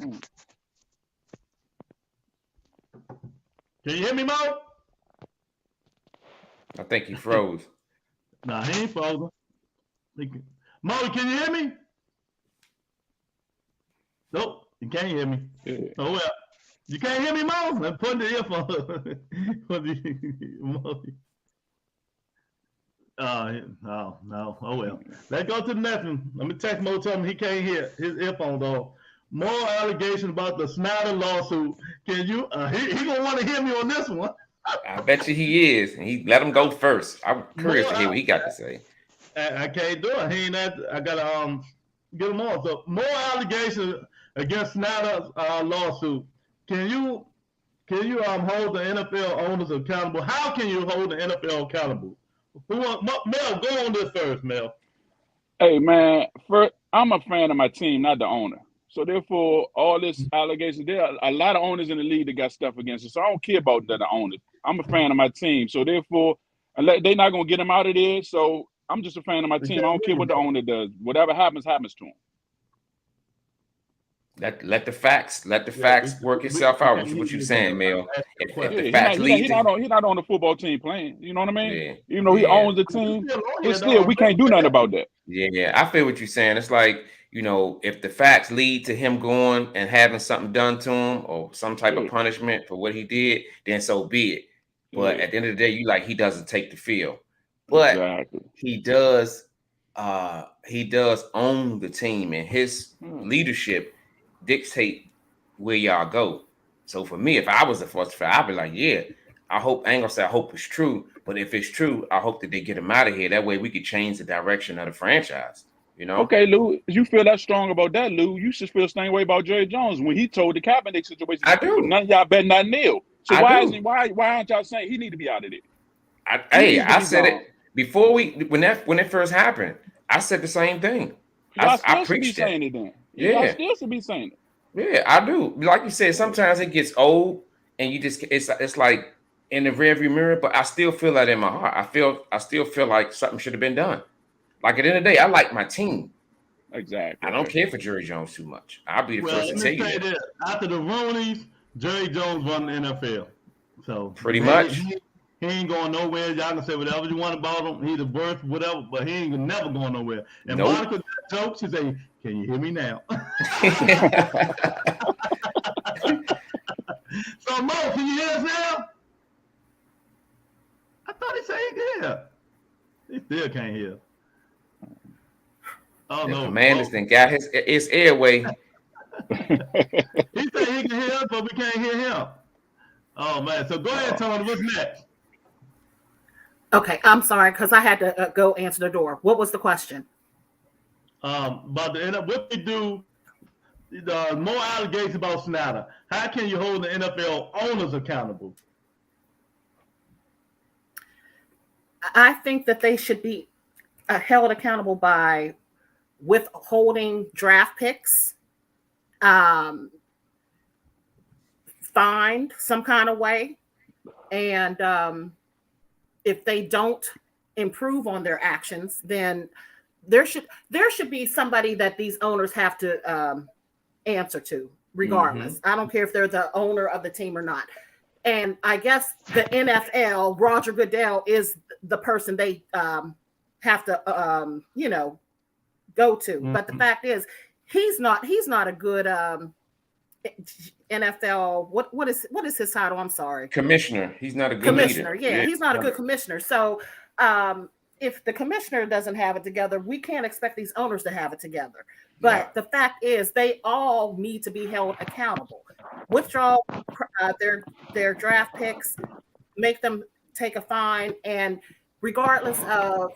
Can you hear me, Mo? I think he froze. Nah, he ain't frozen. Mo, can you hear me? Nope, you can't hear me. Yeah. Oh, well. You can't hear me, Mo? I'm putting the earphone. No. Oh, well. Let's go to the next one. Let me text Mo, tell him he can't hear his earphones off. More allegations about the Snyder lawsuit. Can you? He gonna want to hear me on this one. I bet you he is, and he let him go first. I'm curious to hear what he got to say. I can't do it. He ain't that. I gotta get him on. So more allegations against Snyder's lawsuit. Can you hold the NFL owners accountable? How can you hold the NFL accountable? Mel, go on this first, Mel. Hey, man, I'm a fan of my team, not the owner. So therefore, all this allegations, there are a lot of owners in the league that got stuff against us. So I don't care about the owners. I'm a fan of my team. So therefore, they're not going to get him out of there. So I'm just a fan of my team. I don't care what the owner does. Whatever happens to him. Let the facts work itself out. What you saying, Mel? If the facts lead to he not on the football team playing. You know what I mean? yeah, Even though he owns the team, it's still we can't do nothing about that. Yeah, I feel what you're saying. It's like, if the facts lead to him going and having something done to him or some type of punishment for what he did, then so be it. But at the end of the day, he doesn't take the field. But he does own the team, and his leadership dictate where y'all go. So for me, if I was a first fair, I'd be like, yeah, I ain't gonna say I hope it's true, but if it's true, I hope that they get him out of here. That way we could change the direction of the franchise. Okay, Lou, you feel that strong about that, Lou? You should feel the same way about Jerry Jones when he told the Kaepernick situation. I do. None of y'all better not kneel. So why aren't y'all saying he need to be out of there? I said it before when it first happened. I said the same thing. I preached it. Yeah, I still should be saying it. Yeah, I do. Like you said, sometimes it gets old, and it's like in the rearview mirror. But I still feel that in my heart. I still feel like something should have been done. Like at the end of the day, I like my team. Exactly. I don't care for Jerry Jones too much. I'll be the first to tell you that. After the Rooneys, Jerry Jones won the NFL. So pretty much. He ain't going nowhere. Y'all can say whatever you want about him. He's the worst, whatever, but he ain't never going nowhere. And Monica got jokes. She say, "Can you hear me now?" So Mo, can you hear us now? I thought he said he could hear. He still can't hear. Oh no! Commanders then got his airway. He said he can hear us, but we can't hear him. Oh man! So go ahead, Tony. What's next? Okay, I'm sorry because I had to go answer the door. What was the question? About what we do, more allegations about Snyder. How can you hold the NFL owners accountable? I think that they should be held accountable by withholding draft picks, fined some kind of way, and if they don't improve on their actions, then there should be somebody that these owners have to answer to, regardless. I don't care if they're the owner of the team or not. And I guess the NFL, Roger Goodell is the person they have to go to. But the fact is, he's not a good NFL. What is his title? I'm sorry. Commissioner. He's not a good commissioner. leader. Yeah, he's not a good commissioner. So if the commissioner doesn't have it together, we can't expect these owners to have it together. But the fact is, they all need to be held accountable. Withdraw their draft picks, make them take a fine, and regardless of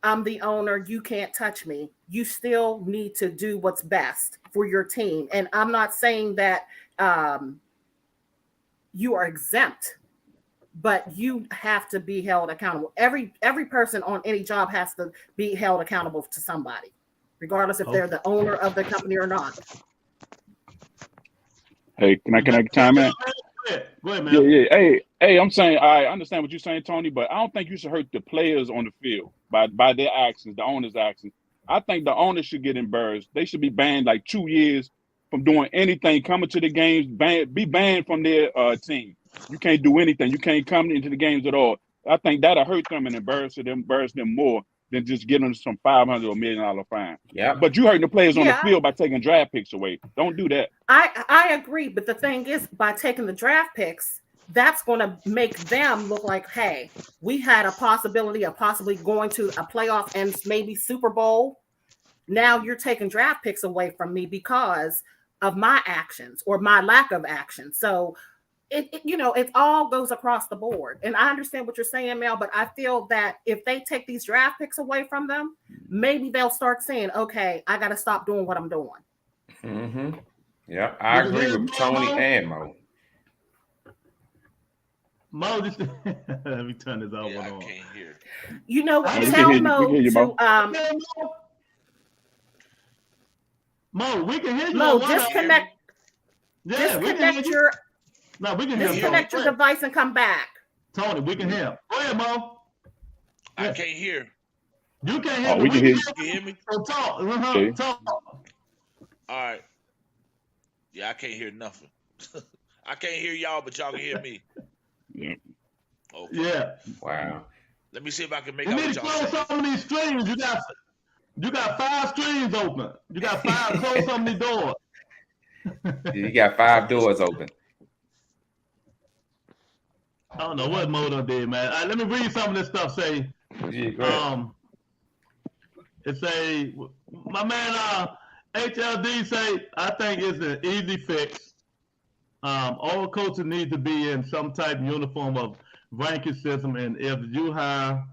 I'm the owner, you can't touch me, you still need to do what's best for your team. And I'm not saying that you are exempt, but you have to be held accountable. Every person on any job has to be held accountable to somebody, regardless if they're the owner of the company or not. Hey, can I chime in? Go ahead, man. Yeah. Hey, I'm saying I understand what you're saying, Tony, but I don't think you should hurt the players on the field by their actions, the owners' actions. I think the owners should get embarrassed. They should be banned like 2 years from doing anything, coming to the games, be banned from their team. You can't do anything. You can't come into the games at all. I think that'll hurt them and embarrass them more than just getting some $500 or $1 million fine. Yeah. But you hurting the players on the field by taking draft picks away. Don't do that. I agree, but the thing is, by taking the draft picks, that's going to make them look like, hey, we had a possibility of possibly going to a playoff and maybe Super Bowl. Now you're taking draft picks away from me because of my actions or my lack of action. So it all goes across the board. And I understand what you're saying, Mel, but I feel that if they take these draft picks away from them, maybe they'll start saying, okay, I got to stop doing what I'm doing. Mm-hmm. Yeah, I agree with Tony and Mo. Mo, let me turn this off. I can't hear. You know what? Tell Mo to Mo, we can hear you. Mo, disconnect. Disconnect your. No, we can hear disconnect your device and come back. Tony, we can hear. Go ahead, Mo. I can't hear. You can't hear. We can hear. You can hear me? So talk. Talk. All right. Yeah, I can't hear nothing. I can't hear y'all, but y'all can hear me. Yeah. Okay. Yeah. Wow. Let me see if I can make You out need what to y'all close saying. some of these streams. You got 5 streams open. You got 5. Close some of these doors. You got 5 doors open. I don't know what Modo did, man. Let me read some of this stuff. Say, Yeah, go ahead. it say, my man HLD say, I think it's an easy fix. All coaches need to be in some type of uniform of ranking system, and if you hire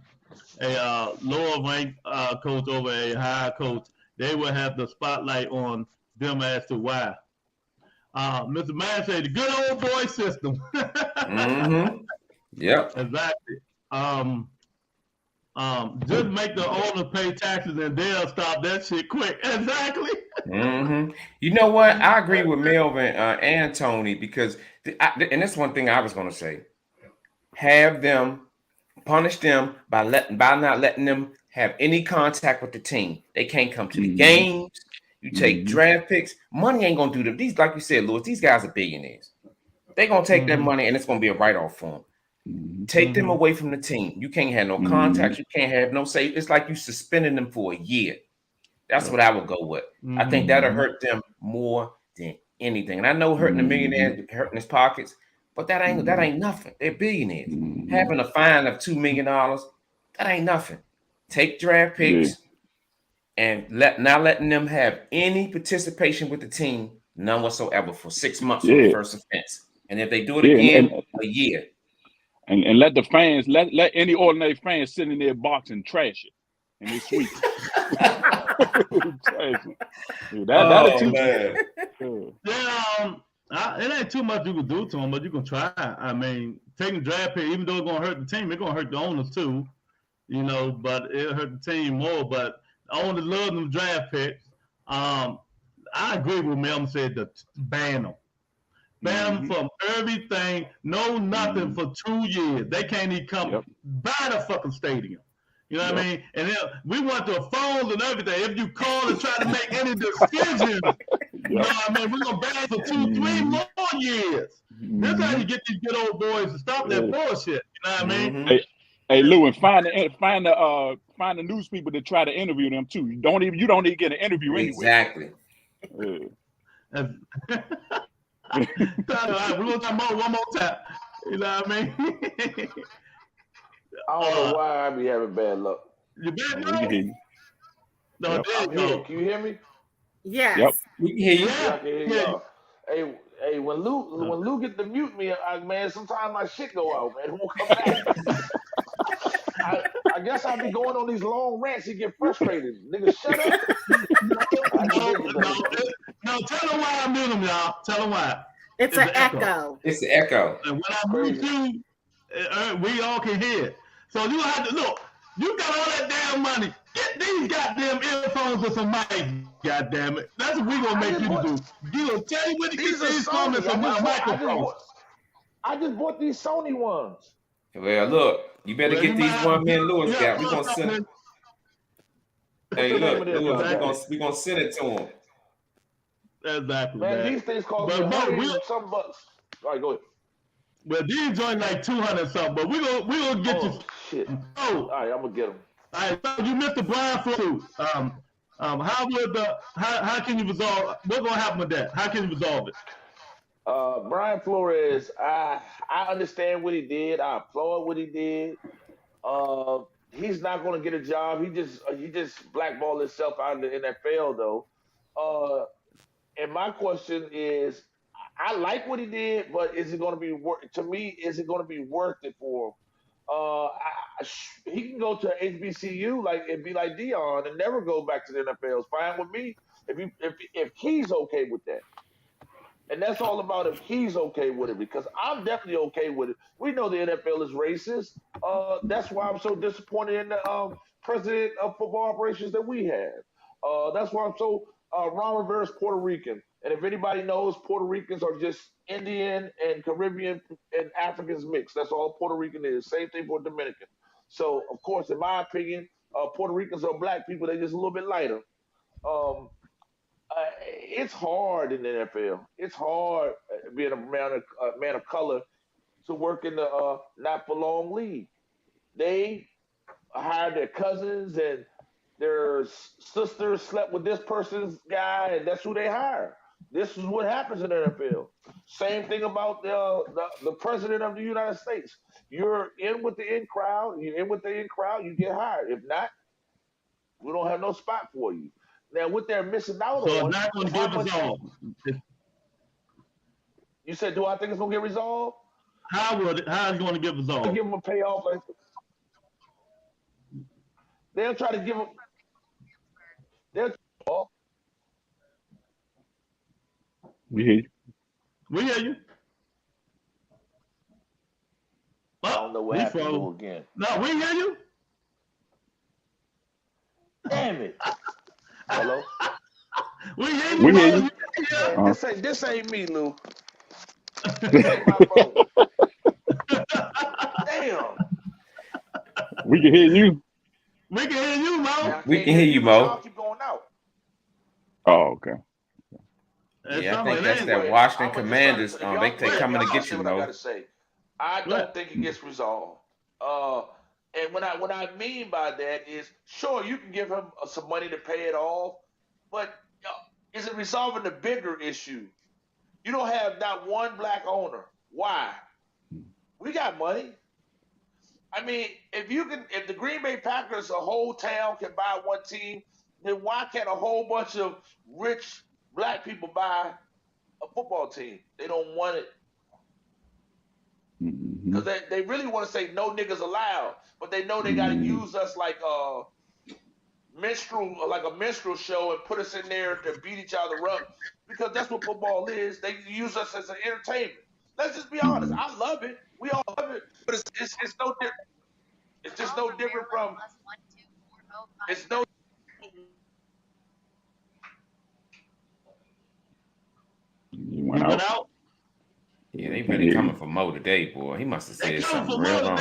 a lower rank coach over a higher coach, they will have the spotlight on them as to why. Mr. Man said the good old boy system. Mm-hmm. Yep. Exactly. Just make the owners pay taxes and they'll stop that shit quick. Exactly. Mm-hmm. You know what? I agree with Melvin and Tony because, and that's one thing I was going to say. Have them punish them by not letting them have any contact with the team. They can't come to the games. You take draft picks. Money ain't gonna do them. These, like you said, Lewis, these guys are billionaires. They're gonna take that money and it's gonna be a write-off for them. Take them away from the team. You can't have no contacts. You can't have no say. It's like you suspending them for a year. That's what I would go with. I think that'll hurt them more than anything. And I know hurting the millionaires, hurting his pockets, but that ain't nothing. They're billionaires. Having a fine of $2 million, that ain't nothing. Take draft picks and not letting them have any participation with the team, none whatsoever, for 6 months on the first offense. And if they do it again, a year. And let the fans let any ordinary fans sit in their box and trash it. And they sweep it. That'll teach you. Yeah, it ain't too much you can do to them, but you can try. I mean, taking draft pick, even though it's gonna hurt the team, it's gonna hurt the owners too. You know, but it'll hurt the team more. But the owners love them draft picks. I agree with Melvin said to ban them. Ban them from everything, no nothing for 2 years. They can't even come by the fucking stadium. You know what I mean? And then we want the phones and everything. If you call and try to make any decisions, you know what I mean? We're going to ban for 2, 3 more years. This is how you get these good old boys to stop that bullshit. You know what I mean? Hey, Lou, and find the news people that try to interview them too. You don't even get an interview anyway. Exactly. We're gonna talk one more time. You know what I mean? I don't know why I be having bad luck. You bad We can hear you. No, I'm here. Can you hear me? Yes. Yep. We can hear you. Yeah, I can hear y'all. Hey, when Lou get to mute me, man, sometimes my shit go out, man. It won't come back. I guess I be going on these long rants. He get frustrated. Nigga, shut up. No, tell them why I mute them, y'all. Tell them why. It's an echo. It's an echo. And when I mute you, we all can hear it. So you have to look. You got all that damn money. Get these goddamn earphones with some mic. Goddamn it. That's what we gonna make you do. You gonna tell you where to get these from and some microphones. I just bought these Sony ones. Well, look, you better get these one man Lewis got. We're gonna send. Hey, look, Lewis, we're gonna send it to him. Exactly. Man, these things cost me $100 some bucks. All right, go ahead. Well, these join like 200 something, but we gonna get you. Shit. All right, I'm gonna get them. All right, so you missed the Brian Flores. How can you resolve? What's gonna happen with that? How can you resolve it? Brian Flores, I understand what he did. I applaud what he did. He's not going to get a job. He just blackballed himself out of the NFL, though. And my question is, I like what he did, but is it going to be to me? Is it going to be worth it for him? He can go to HBCU and be like Dion and never go back to the NFL. It's fine with me if he's okay with that. And that's all about if he's okay with it, because I'm definitely okay with it. We know the NFL is racist. That's why I'm so disappointed in the president of football operations that we have. That's why I'm so Ron Rivera's Puerto Rican. And if anybody knows, Puerto Ricans are just Indian and Caribbean and Africans mixed. That's all Puerto Rican is. Same thing for Dominican. So, of course, in my opinion, Puerto Ricans are black people. They're just a little bit lighter. It's hard in the NFL. It's hard being a man of color to work in the not for long league. They hired their cousins and their sisters slept with this person's guy, and that's who they hire. This is what happens in the NFL. Same thing about the president of the United States. You're in with the in crowd. You're in with the in crowd. You get hired. If not, we don't have no spot for you. Now, what they're missing out So on not going is to how give us much. all. You said, do I think it's gonna get resolved? How is it going to give us all? Give them a payoff. They'll try to give them. They'll. Oh, We hear you. We hear you. I don't know what we happened froze. to again. No, we hear you. Damn it. Hello. We hear you. We hear you. Man, this ain't me, Lou. This ain't my phone. Damn. We can hear you. We can hear you, Mo. We can hear you, Mo. Y'all keep going out. Oh, okay. Yeah, I think that's that Washington Commanders. They coming to get you, I Mo. gotta say, I don't think it gets resolved. And what I mean by that is, sure, you can give him some money to pay it off, but is it resolving the bigger issue? You don't have not one black owner. Why? We got money. I mean, if the Green Bay Packers, a whole town can buy one team, then why can't a whole bunch of rich black people buy a football team? They don't want it. Because they really want to say no niggas allowed, but they know they got to use us like a minstrel show and put us in there to beat each other up, because that's what football is. They use us as an entertainment. Let's just be honest. I love it. We all love it, but it's no different. It's just no different from. It's no. You went out. Yeah, they really coming for Mo today, boy. He must have said something real wrong.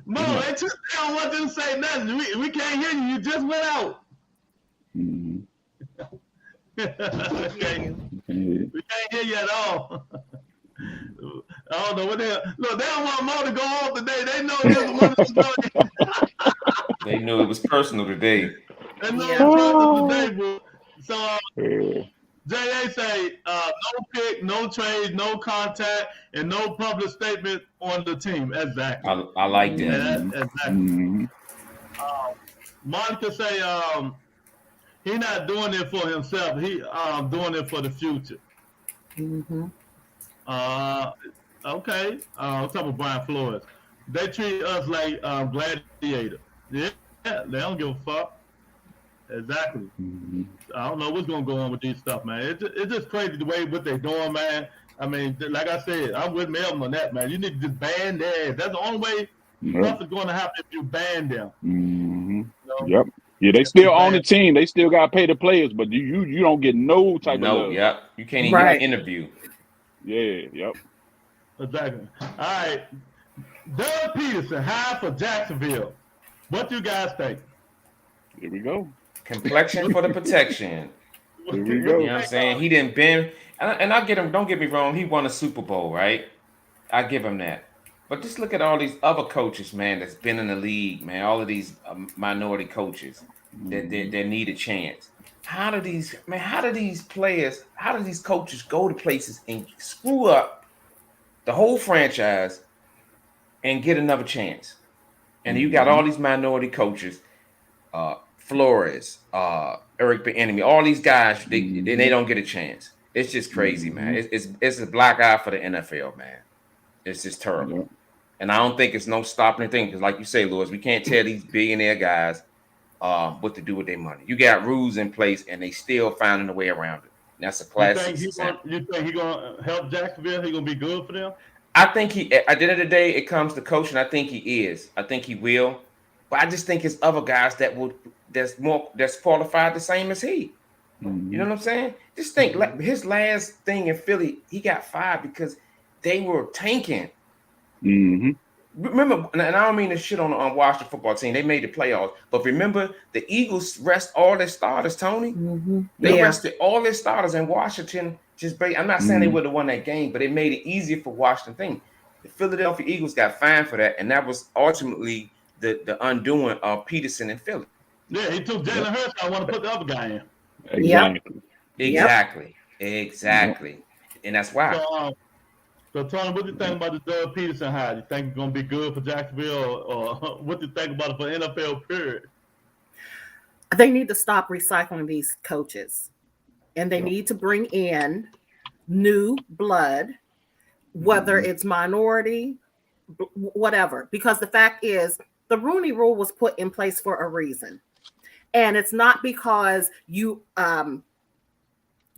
Mo, they don't want you to say nothing. We can't hear you. You just went out. Okay. We can't hear you at all. I don't know what the hell. Look, they don't want Mo to go off today. They know this is one of the They knew it was personal today. They know it's personal today, bro. So, J.A. say, no pick, no trade, no contact, and no public statement on the team. Exactly. I like that. Yeah, exactly. Monica say, he not doing it for himself. He doing it for the future. Okay. I'm talking about Brian Flores. They treat us like gladiators. Yeah, they don't give a fuck. Exactly. I don't know what's gonna go on with these stuff, man. It's just crazy the way what they're doing, man. I mean, like I said, I'm with Melvin on that, man. You need to just ban their ass. That's the only way stuff is going to happen if you ban them. You know? Yep. Yeah, they still on the team. They still got to pay the players, but you don't get no type of love. Yep. You can't even get an interview. Yeah, yep. Exactly. All right. Doug Peterson, high for Jacksonville. What do you guys think? Here we go. Complexion for the protection. Here we go. You know what I'm saying? He didn't bend, and I get him. Don't get me wrong. He won a Super Bowl, right? I give him that. But just look at all these other coaches, man, that's been in the league, man. All of these minority coaches that need a chance. How do these coaches go to places and screw up the whole franchise and get another chance? And you got all these minority coaches, Flores, Eric Bieniemy, all these guys, they don't get a chance. It's just crazy, man. It's a black eye for the NFL, man. It's just terrible. Yeah. And I don't think it's no stopping anything, because like you say, Lewis, we can't tell these billionaire guys what to do with their money. You got rules in place, and they still finding a way around it. And that's a classic. You think he's going to help Jacksonville? He's going to be good for them? I think at the end of the day, it comes to coaching. I think he is. I think he will. But I just think it's other guys that's qualified the same as he. You know what I'm saying? Just think, like his last thing in Philly, he got fired because they were tanking. remember, and I don't mean to shit on the Washington football team. They made the playoffs, but remember the Eagles rest all their starters. Tony, they rested all their starters, in Washington I'm not saying they would have won that game, but it made it easier for Washington. Thing, the Philadelphia Eagles got fined for that, and that was ultimately the undoing of Peterson in Philly. Yeah, he took Jalen Hurts. I want to put the other guy in. Exactly, and that's why. So Tony, what do you think about the Doug Peterson hire? You think it's gonna be good for Jacksonville, or what do you think about it for NFL period? They need to stop recycling these coaches, and they need to bring in new blood, whether it's minority, whatever. Because the fact is, the Rooney Rule was put in place for a reason, and it's not because you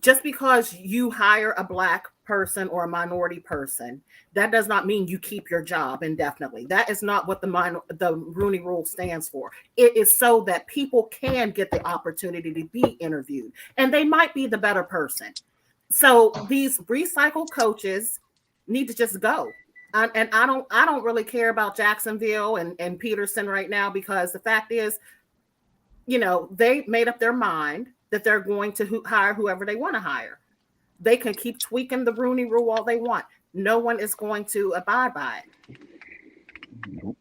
just because you hire a Black person or a minority person, that does not mean you keep your job indefinitely. That is not what the Rooney Rule stands for. It is so that people can get the opportunity to be interviewed, and they might be the better person. So these recycled coaches need to just go. And I don't really care about Jacksonville and Peterson right now, because the fact is, they made up their mind that they're going to hire whoever they want to hire. They can keep tweaking the Rooney Rule all they want. No one is going to abide by it. Nope.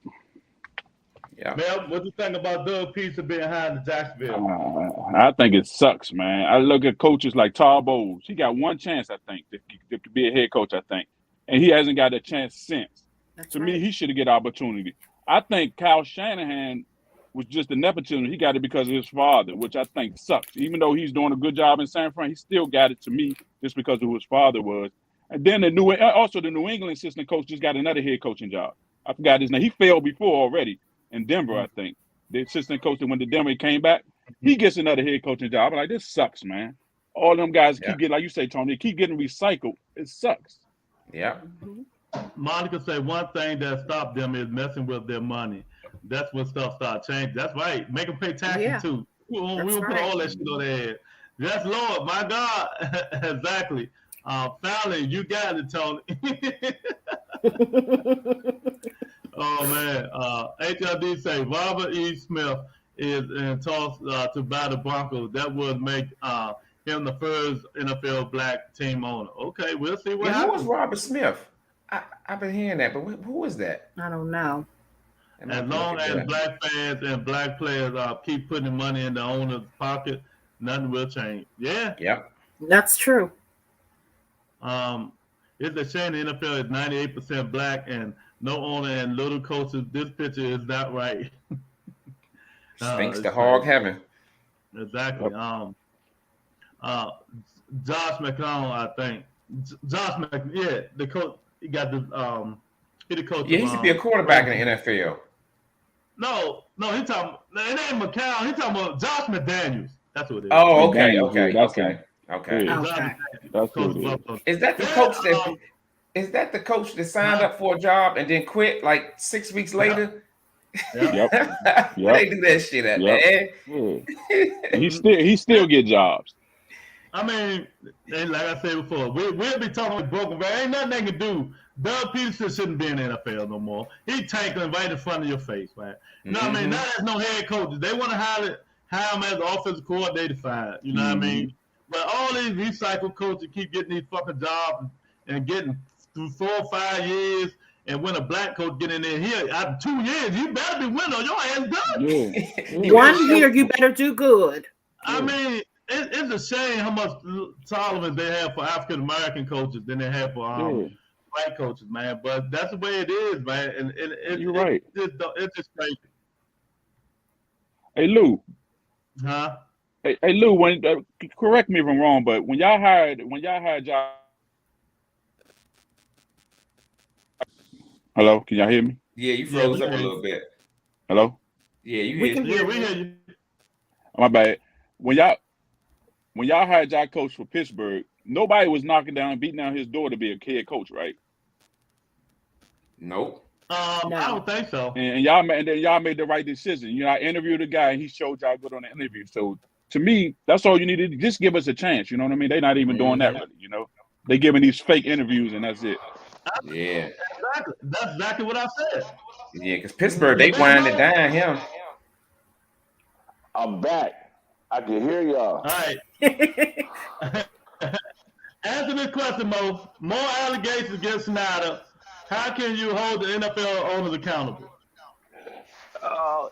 Yeah. Mel, what do you think about Doug Peterson being hired in Jacksonville? I think it sucks, man. I look at coaches like Todd Bowles. He got one chance, I think, to be a head coach, I think. And he hasn't got a chance since. To me, he should have get opportunity. I think Kyle Shanahan was just a nepotism. He got it because of his father, which I think sucks. Even though he's doing a good job in San Fran, he still got it to me just because of who his father was. And then the New England assistant coach just got another head coaching job. I forgot his name. He failed before already in Denver, I think. The assistant coach that went to Denver, he came back. He gets another head coaching job. I'm like, this sucks, man. All them guys keep getting, like you say, Tony, keep getting recycled. It sucks. Yeah. Monica said one thing that stopped them is messing with their money. That's when stuff started changing. That's right. Make them pay taxes too. We don't put all that shit on their head. Yes, Lord, my God. Exactly. Fallon, you got it, Tony. Oh man. HRD say Robert E. Smith is in talks to buy the Broncos. That would make him the first NFL Black team owner. Okay, we'll see what happens. Who was Robert Smith? I've been hearing that, but who is that? I don't know. As long as Black fans and Black players keep putting money in the owner's pocket, nothing will change. Yeah. Yep. That's true. It's a shame the NFL is 98% Black and no owner and little coaches. This picture is not right. Stinks to hog heaven. Exactly. Josh McCown, I think. The coach. He got the he the coach. Yeah, he should be a quarterback in the NFL. No, he talking. It ain't McCown. He talking about Josh McDaniels. That's what it is. Oh, okay. That's what it is. Is that the coach that? Is that the coach that signed up for a job and then quit like 6 weeks later? Yep. They do that shit at man. He still get jobs. I mean, like I said before, we'll be talking with broken, but ain't nothing they can do. Doug Peterson shouldn't be in the NFL no more. He tankling right in front of your face, man. You know what I mean? Now there's no head coaches. They want to hire him as offensive coordinator, fine. You know what I mean? But all these recycled coaches keep getting these fucking jobs and getting through 4 or 5 years. And when a Black coach get in there here, after 2 years, you better be winning or your ass done. Yeah. 1 year, you better do good. I mean, it's a shame how much tolerance they have for African American coaches than they have for white coaches, man. But that's the way it is, man. And you're right. It's just crazy. Hey Lou. Huh? Hey Lou. When correct me if I'm wrong, but when y'all hired y'all. Hello, can y'all hear me? Yeah, you froze up a little bit. Hello. Yeah, you We hear? we hear you. My bad. When y'all hired y'all coach for Pittsburgh, nobody was beating down his door to be a head coach, right? Nope. I don't think so. And y'all made the right decision. You know, I interviewed a guy and he showed y'all good on the interview. So to me, that's all you need to do. Just give us a chance. You know what I mean? They're not even doing that really, you know. They giving these fake interviews and that's it. Yeah. That's exactly what I said. Yeah, because Pittsburgh, The they best winded Mo. down him. I'm back. I can hear y'all. All right. Answer this question, Mo. More allegations against Snyder. How can you hold the NFL owners accountable?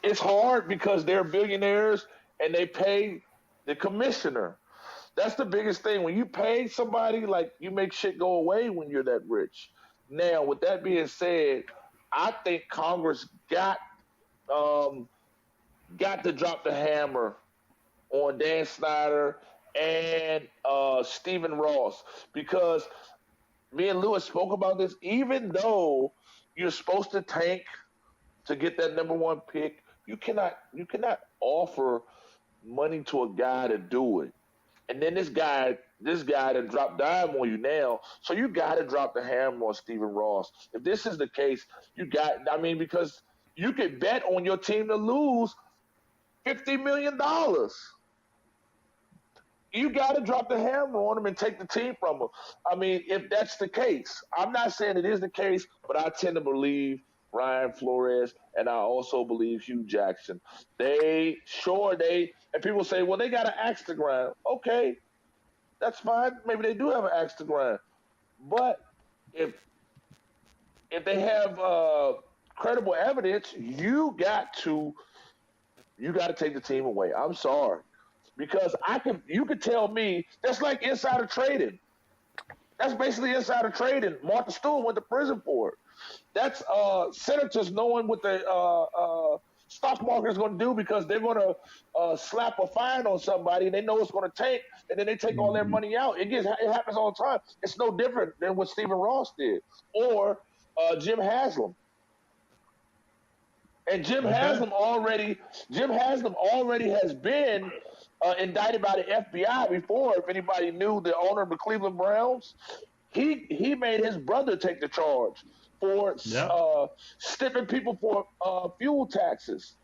It's hard because they're billionaires and they pay the commissioner. That's the biggest thing. When you pay somebody, like you make shit go away when you're that rich. Now, with that being said, I think Congress um, got to drop the hammer on Dan Snyder and Stephen Ross because me and Lewis spoke about this. Even though you're supposed to tank to get that number one pick, you cannot offer money to a guy to do it. And then this guy that dropped dime on you now, so you got to drop the hammer on Stephen Ross. If this is the case, because you could bet on your team to lose $50 million. You got to drop the hammer on them and take the team from them. I mean, if that's the case, I'm not saying it is the case, but I tend to believe Ryan Flores and I also believe Hugh Jackson. And people say, well, they got an axe to grind. Okay, that's fine. Maybe they do have an axe to grind. But if they have credible evidence, you got to take the team away. I'm sorry. Because you could tell me that's like insider trading. That's basically insider trading. Martha Stewart went to prison for it. That's senators knowing what the stock market is going to do because they're going to slap a fine on somebody and they know it's going to tank, and then they take all their money out. It happens all the time. It's no different than what Stephen Ross did or Jim Haslam. And Jim Haslam already has been indicted by the FBI before. If anybody knew, the owner of the Cleveland Browns, he made his brother take the charge for stiffing people for fuel taxes.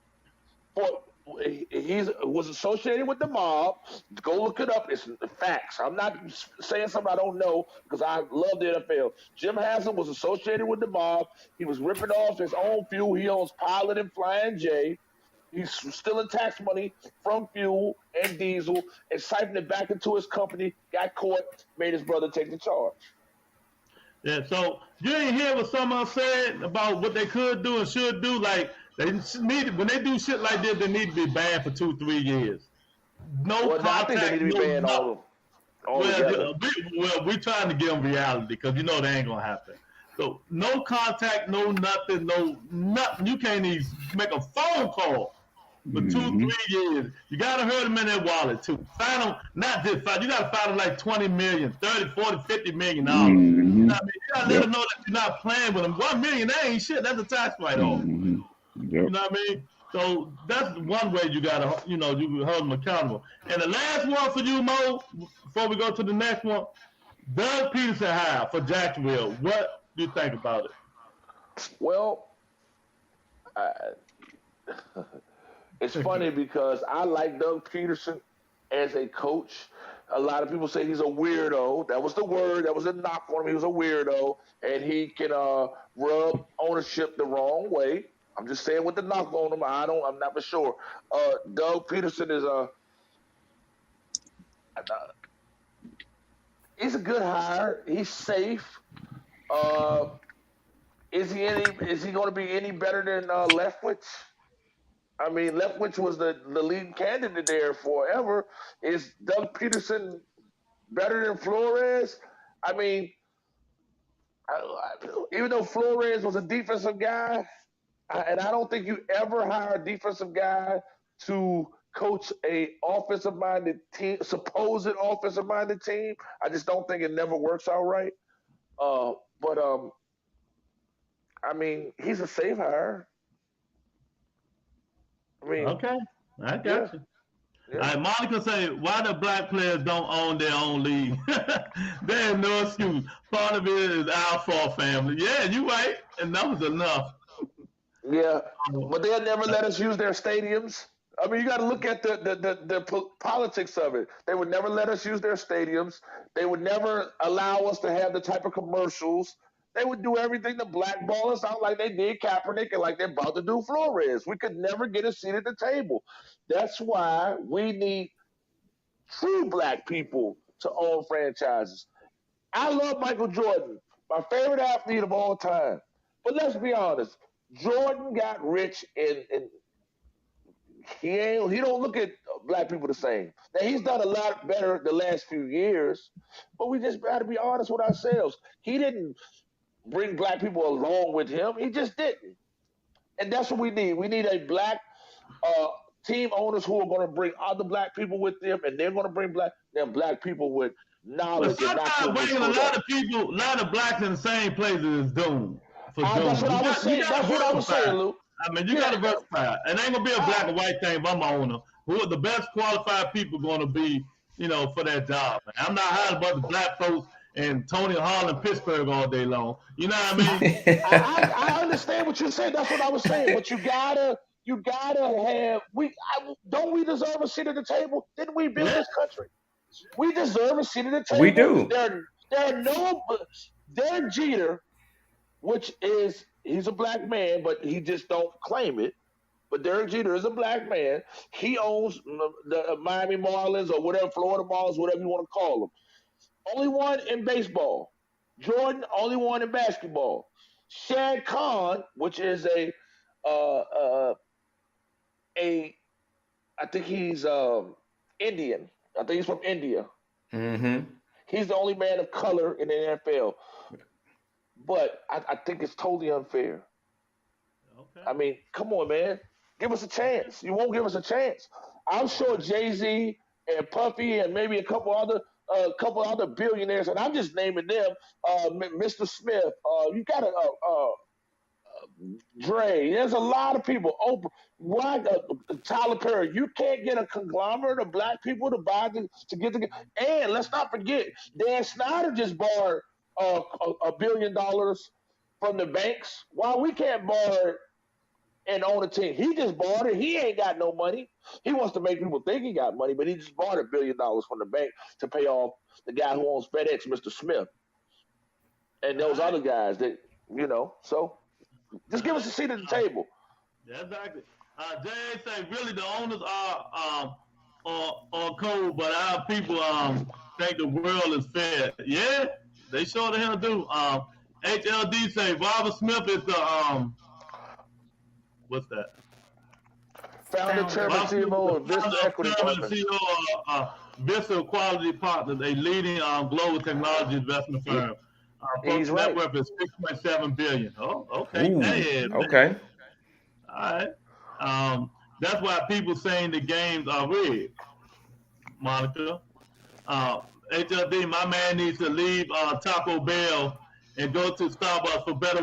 He was associated with the mob. Go look it up. It's facts. I'm not saying something I don't know because I love the NFL. Jim Haslam was associated with the mob. He was ripping off his own fuel. He owns Pilot and Flying J. He's stealing tax money from fuel and diesel and siphoning it back into his company. Got caught, made his brother take the charge. Yeah, so you didn't hear what someone said about what they could do and should do. Like when they do shit like this, they need to be banned for 2-3 years. No contact. I think they need to be banned we're trying to give them reality because they ain't gonna happen. So no contact, no nothing, no nothing. You can't even make a phone call for 2-3 years. You gotta hurt them in their wallet too. Find them, not just find. You gotta find them like 20 million, 30, 40, 50 million dollars. You know what I mean? You gotta let them know that you're not playing with them. 1 million, that ain't shit. That's a tax write-off. You know what I mean? So that's one way you gotta, you can hold them accountable. And the last one for you, Mo, before we go to the next one, Doug Peterson hire for Jacksonville. What do you think about it? Well, it's funny because I like Doug Peterson as a coach. A lot of people say he's a weirdo. That was the word. That was a knock on him. He was a weirdo, and he can rub ownership the wrong way. I'm just saying with the knock on him. I'm not for sure. Doug Peterson is he's a good hire. He's safe. Is he going to be any better than Leftwich? I mean, Leftwich was the leading candidate there forever. Is Doug Peterson better than Flores? I mean, even though Flores was a defensive guy, and I don't think you ever hire a defensive guy to coach a offensive-minded team, supposed offensive-minded team. I just don't think it never works out right. But I mean, he's a safe hire. I mean, okay, I got you. Yeah. All right, Monica say, why the black players don't own their own league? There's no excuse. Part of it is our fault, family. Yeah, you right, and that was enough. Yeah, but they'll never let us use their stadiums. I mean, you got to look at the politics of it. They would never let us use their stadiums. They would never allow us to have the type of commercials They would do everything to blackball us out like they did Kaepernick and like they're about to do Flores. We could never get a seat at the table. That's why we need true black people to own franchises. I love Michael Jordan, my favorite athlete of all time. But let's be honest, Jordan got rich and he don't look at black people the same. Now he's done a lot better the last few years, but we just got to be honest with ourselves. He didn't bring black people along with him. He just didn't. And that's what we need. We need a black team owners who are going to bring other black people with them, and they're going to bring black people with knowledge. But sometimes bringing a lot of blacks in the same places is doomed. That's what I was saying. That's what I was saying, Luke. I mean, you got to diversify. And it ain't going to be a black and white thing if I'm an owner. Who are the best qualified people going to be, for that job? I'm not hiring about the black folks and Tony Hall in Pittsburgh all day long. You know what I mean? I understand what you're saying. That's what I was saying. But you gotta have. Don't we deserve a seat at the table? Didn't we build this country? We deserve a seat at the table. We do. Derek Jeter, which is he's a black man, but he just don't claim it. But Derek Jeter is a black man. He owns the Miami Marlins or whatever, Florida Marlins, whatever you want to call them. Only one in baseball. Jordan, only one in basketball. Shad Khan, which is I think he's Indian. I think he's from India. Mm-hmm. He's the only man of color in the NFL. But I think it's totally unfair. Okay. I mean, come on, man. Give us a chance. You won't give us a chance. I'm sure Jay-Z and Puffy and maybe a couple other billionaires, and I'm just naming them, Mr. Smith. You got Dre. There's a lot of people. Why Tyler Perry? You can't get a conglomerate of black people to buy to get together. And let's not forget, Dan Snyder just borrowed $1 billion from the banks. Why we can't borrow it and own a team? He just borrowed it. He ain't got no money. He wants to make people think he got money, but he just borrowed $1 billion from the bank to pay off the guy who owns FedEx, Mr. Smith, and those other guys that So just give us a seat at the table. Yeah, exactly. Jay say really the owners are cold, but our people think the world is fair. Yeah, they sure the hell do. HLD say Robert Smith is the what's that? Founder, chairman, CEO of Vista Equity Partners. CEO Vista Quality Partners, a leading global technology investment firm. He's right. Net worth is $6.7 billion. Oh, okay. Ooh, okay. All right. That's why people saying the games are rigged, Monica. HLD, my man needs to leave Taco Bell and go to Starbucks for better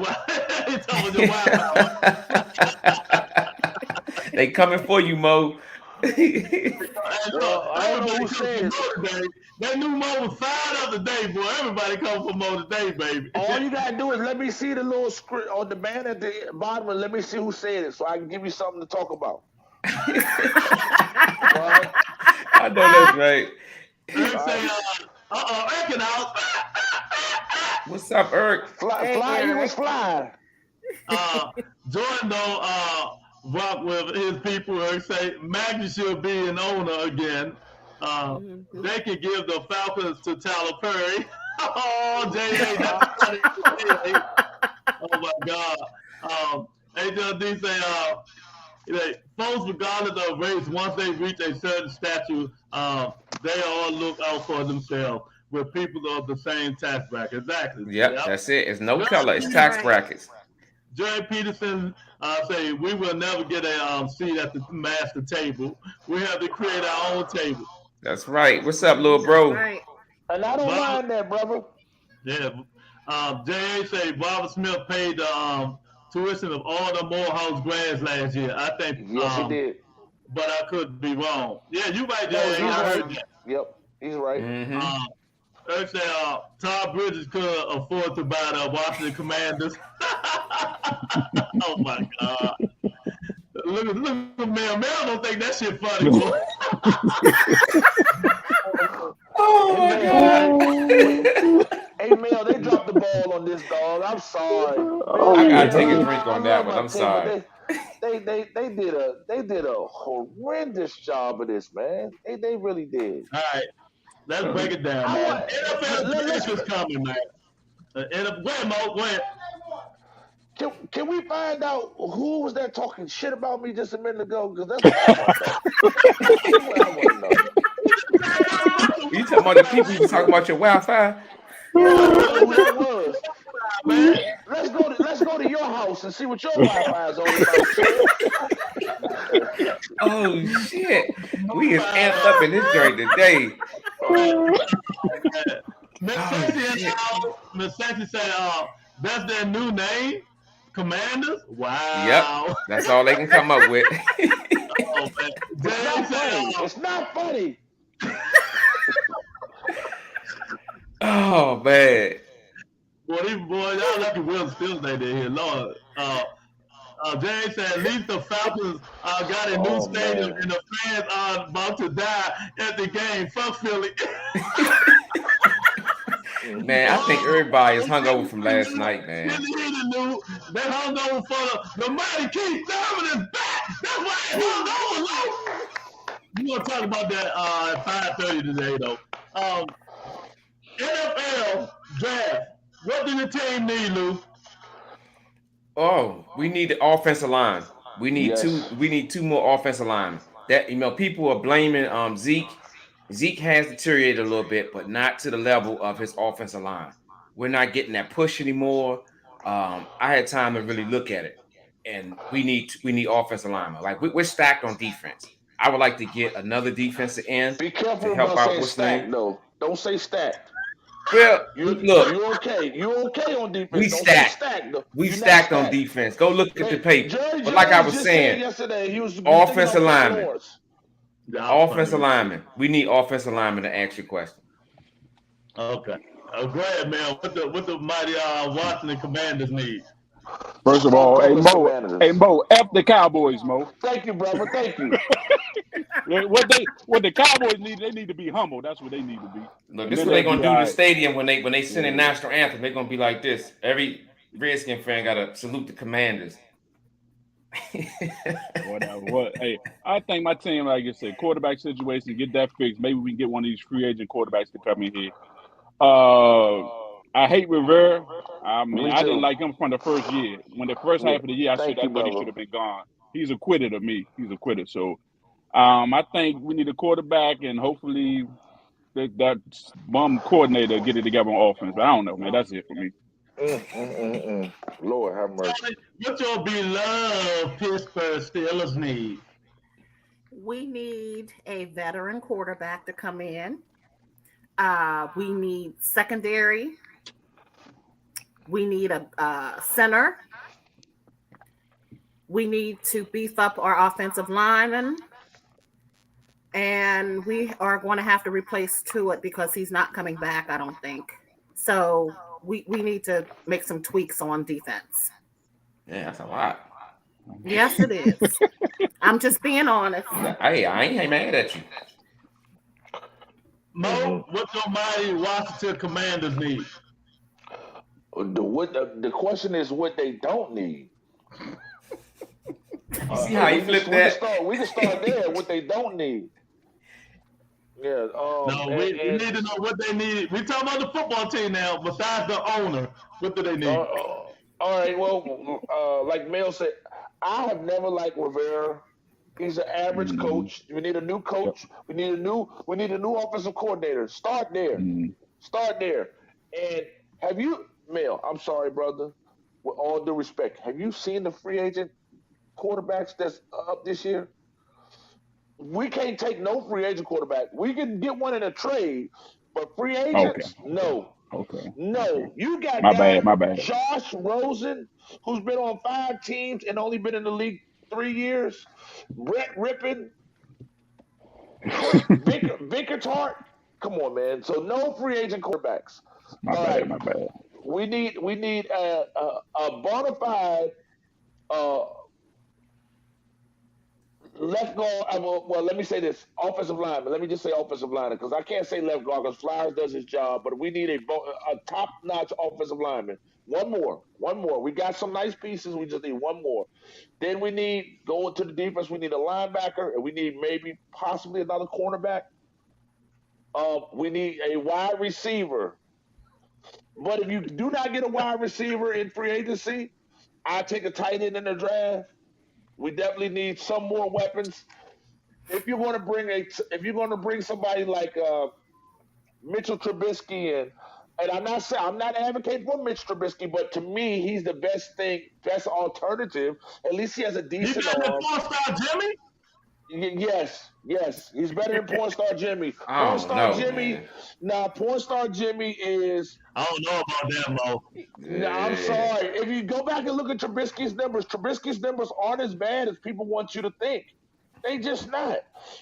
They coming for you, Mo. Well, I don't know who said it. That new Mo was fired up today, boy. Everybody coming for Mo today, baby. All you gotta do is let me see the little script on the man at the bottom, and let me see who said it, so I can give you something to talk about. I know that's right. Say, Eric out. What's up, Eric? Fly, you was fly. Jordan though, rock with his people. Eric say Maggie should be an owner again. They can give the Falcons to Tyler Perry. Oh, J.A. Oh my God. HLD say folks regardless of race, once they reach a certain stature, they all look out for themselves with people of the same tax bracket. Exactly. Yep, that's it. It's no color. It's tax brackets. Jerry Peterson say we will never get a seat at the master table. We have to create our own table. That's right. What's up, little bro? Right. And I don't mind that, brother. Yeah. J.A. say Robert Smith paid the tuition of all the Morehouse grads last year. I think. Yes, he did. But I could be wrong. Yeah, you right, No, J.A. he's right. Yep, he's right. Mm-hmm. Eric said Todd Bridges could afford to buy the Washington Commanders. Oh my God. Look at Mel. Mel don't think that shit funny, boy. Oh my God. Hey, Mel, they dropped the ball ball on this, dog. I'm sorry. Man, I gotta take a drink on that one. I'm sorry. They did a horrendous job of this, man. They really did. All right, let's break it down, man. NFL draft is coming, man. Go ahead, Mo. Go ahead. Can we find out who was that talking shit about me just a minute ago? Because that's what I want to know. You talking about the people who talking about your Wi-Fi? Yeah, I want to know who that was. Man, let's go to your house and see what your Wi-Fi is all about. Oh shit, we is amped up in this joint today. Miss Sassy said, that's their new name, Commanders. Wow. Yep, that's all they can come up with. It's not funny. Oh man. Boy, y'all lucky Will Still stay there here, Lord. James said, at least the Falcons got a new stadium and the fans are about to die at the game. Fuck Philly. Man, I think everybody is hungover from last night, man. They hungover for the mighty Keith Thurman is back. That's why they hungover. We're going to talk about that at 5:30 today, though. NFL draft. What do the team need, Lou? Oh, we need the offensive line. We need two more offensive linemen. That people are blaming Zeke. Zeke has deteriorated a little bit, but not to the level of his offensive line. We're not getting that push anymore. I had time to really look at it, and we need offensive linemen. Like we're stacked on defense. I would like to get another defensive end. Be careful to help about out saying what's stacked, name. though. Don't say stacked. Well, look, you're okay. You're okay on defense. We stacked. We stacked on defense. Go look at the paper. But like I was saying, yesterday, he was offensive lineman. Offensive lineman. We need offensive lineman to ask your question. Okay. Go ahead, man. What the mighty Washington Commanders need? First of all, hey Mo, F the Cowboys, Mo. Thank you, brother. Thank you. what the Cowboys need, they need to be humble. That's what they need to be. Look, this is what they're gonna do in the stadium when they sing the national anthem. They're gonna be like this. Every Redskin fan gotta salute the Commanders. Whatever. Hey, I think my team, like I said, quarterback situation, get that fixed. Maybe we can get one of these free agent quarterbacks to come in here. I hate Rivera. I mean, I didn't like him from the first year. When the first half of the year, I thought he should have been gone. He's a quitter to me. He's a quitter. So I think we need a quarterback, and hopefully that bum coordinator get it together on offense. But I don't know, man. That's it for me. Lord have mercy. What your beloved Pittsburgh Steelers need? We need a veteran quarterback to come in. We need secondary. We need a center. We need to beef up our offensive linemen. And we are going to have to replace Tuitt because he's not coming back, I don't think. So we need to make some tweaks on defense. Yeah, that's a lot. Yes, it is. I'm just being honest. Hey, I ain't mad at you. Mo, what your mighty Washington Commanders need? The question is what they don't need. See how you flip that? We can start there. What they don't need. Yeah. We need to know what they need. We talking about the football team now. Besides the owner, what do they need? All right. Well, like Mel said, I have never liked Rivera. He's an average coach. We need a new coach. We need a new offensive coordinator. Start there. Start there. And have you, Mel? I'm sorry, brother. With all due respect, have you seen the free agent quarterbacks that's up this year? We can't take no free agent quarterback. We can get one in a trade, but free agents, no. Okay. No. You got my bad. Josh Rosen, who's been on 5 teams and only been in the league 3 years. Brett Rippon, Vicker Tart. Come on, man. So no free agent quarterbacks. My bad. We need a bona fide left guard. Well, let me say this: offensive lineman. Let me just say offensive lineman because I can't say left guard because Flowers does his job, but we need a top-notch offensive lineman. One more. We got some nice pieces. We just need one more. Then we need going to the defense. We need a linebacker, and we need maybe possibly another cornerback. We need a wide receiver. But if you do not get a wide receiver in free agency, I take a tight end in the draft. We definitely need some more weapons. If you're going to bring somebody like Mitchell Trubisky in, and I'm not advocating for Mitch Trubisky, but to me, he's the best alternative. At least he has a decent arm. Four-star Jimmy? Yes, he's better than Porn Star Jimmy. Porn Star Jimmy is. I don't know about that, Mo. No, I'm sorry. If you go back and look at Trubisky's numbers aren't as bad as people want you to think. They just not.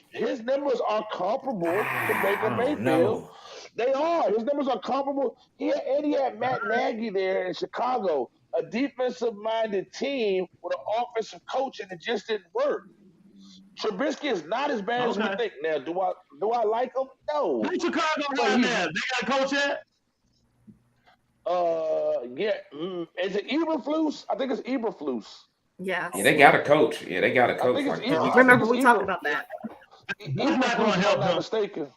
His numbers are comparable to Baker Mayfield. No. They are. His numbers are comparable. He had Matt Nagy there in Chicago, a defensive-minded team with an offensive coach, and it just didn't work. Trubisky is not as bad as we think. Now, do I like him? No. Who Chicago got now? They got a coach yet? Is it Eberflus? I think it's Eberflus. Yes. Yeah, they got a coach. I Remember we talked about that. That's not going to help him. I'm not mistaken.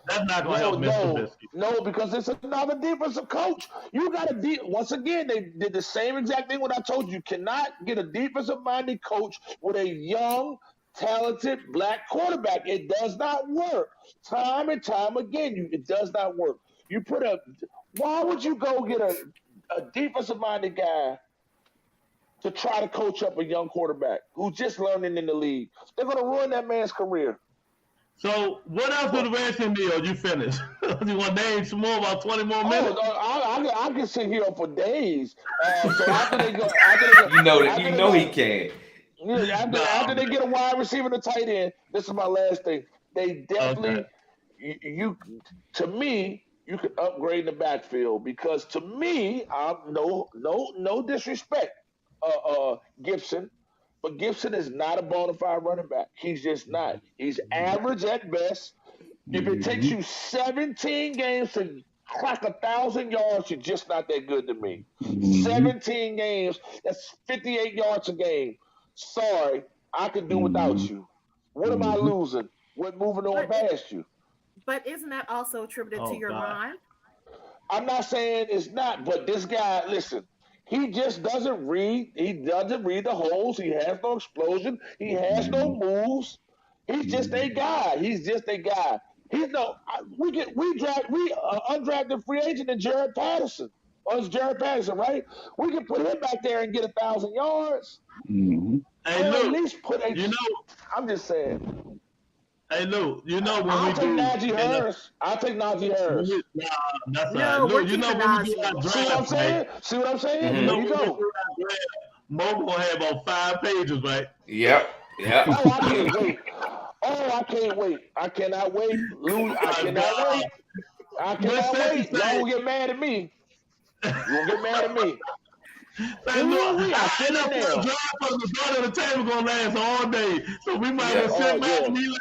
That's not going to help Mr. Trubisky. No, because it's another defensive coach. You got once again, they did the same exact thing what I told you. You cannot get a defensive-minded coach with a young, talented black quarterback. It does not work. Time and time again, it does not work. Why would you go get a defensive-minded guy to try to coach up a young quarterback who's just learning in the league? They're going to ruin that man's career. So what else do the Redskins need? Or you finished? You want to name some more, about 20 more minutes? I can sit here for days. So after they go, he can. After they get a wide receiver to tight end, this is my last thing. They definitely, to me, you can upgrade the backfield because to me, no disrespect, Gibson, but Gibson is not a bona fide running back. He's just not. He's average at best. If it takes you 17 games to clock 1,000 yards, you're just not that good to me. 17 games, that's 58 yards a game. Sorry, I can do without you. What am I losing? We're moving on past you. But isn't that also attributed to your line? I'm not saying it's not, but this guy, listen, he just doesn't read. He doesn't read the holes. He has no explosion. He has no moves. He's just a guy. He's we undrafted free agent in Jared Patterson. Or it's Jared Patterson, right? We can put him back there and get 1,000 yards. Mm-hmm. Hey, Lou, at least put I'm just saying. Hey, Lou, when I'll take Najee Harris. I'll take Najee Harris. That's right. Lou, when we do our See what I'm saying? Mm-hmm. There you go. Mo gonna have about 5 pages, right? Yep. Oh, I can't wait. I cannot wait. Lou, I cannot wait. Y'all will get mad at me. You'll get mad at me. Hey, look, I end up with a drive from the front of the table gonna last all day, so we might have sit back and be like.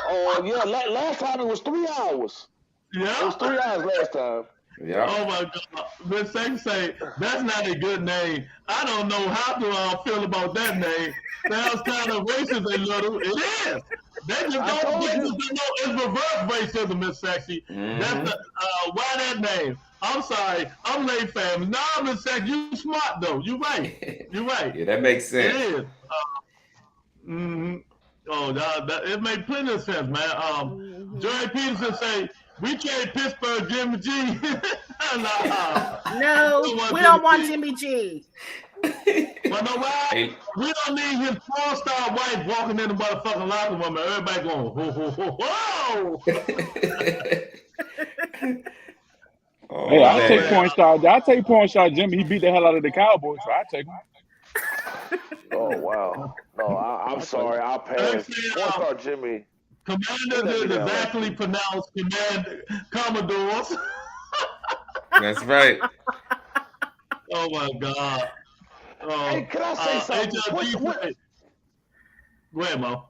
Oh yeah, last time it was 3 hours. Yeah, it was 3 hours last time. Yeah. Oh my God, Miss say that's not a good name. I don't know how to feel about that name. Sounds kind of racist a little. It is. They just don't know it's reverse racism, Miss Sexy. Mm-hmm. That's why that name. I'm sorry, I'm late, family. No, Miss Sexy, you smart though. You right. Yeah, that makes sense. It is. Oh, it made plenty of sense, man. Jerry Peterson say we trade Pittsburgh Jimmy G. No, we don't want Jimmy G. Well, no, why? We don't need his 4-star wife walking in the motherfucking locker room and everybody going, whoa. Hey, I'll take porn star Jimmy. He beat the hell out of the Cowboys, so I take him. Oh wow. No, I'm sorry. I'll pass. Porn star Jimmy. Commander is exactly pronounced Commodores. That's right. Oh my God. Hey, can I say something? Go ahead, Mo.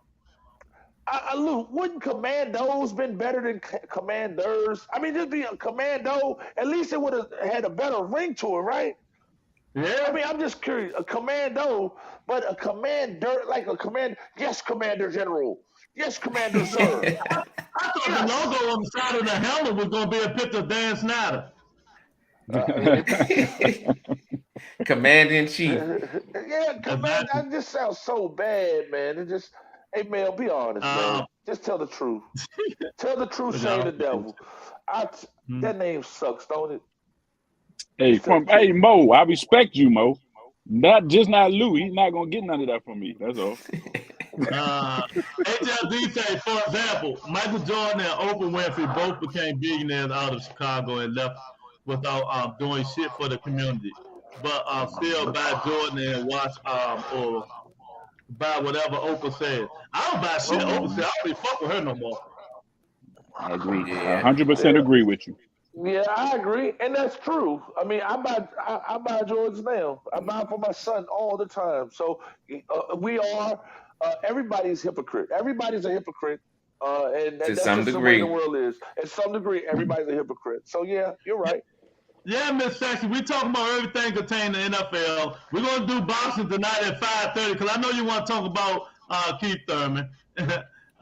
Luke, wouldn't commandos been better than commanders? I mean, just be a commando. At least it would have had a better ring to it, right? I Yeah. mean, I'm just curious. A commando, but a commander, like a command. Yes, Commander General. Yes, Commander Sir. I thought the Yes. logo on the side of the helmet was gonna be a picture of Dan Snyder. Commander in chief. Yeah, command. Exactly. That just sounds so bad, man. It just, hey, man, be honest, man. Uh, Just tell the truth. Tell the truth, look shame out. the devil. Hmm. That name sucks, don't it? Hey, Just tell the hey truth. Mo, I respect you, Mo. Not Lou. He's not gonna get none of that from me. That's all. Uh, HLD say, for example, Michael Jordan and Oprah Winfrey both became billionaires out of Chicago and left without doing shit for the community. But still buy Jordan and watch or buy whatever Oprah says. I don't buy shit Oh, Oprah said. Mhm. I don't even fuck with her no more. I agree. Yeah. 100% yeah. agree with you. Yeah, I agree, and that's true. I mean, I buy Jordans now. I buy 'em for my son all the time. So we are. Everybody's hypocrite. Everybody's a hypocrite, and To that's some just the way the degree. world is. At some degree, everybody's a hypocrite. So yeah, you're right. Yeah, Miss Sexy, we talking about everything contained in the NFL. We're gonna do boxing tonight at 5:30 because I know you want to talk about Keith Thurman.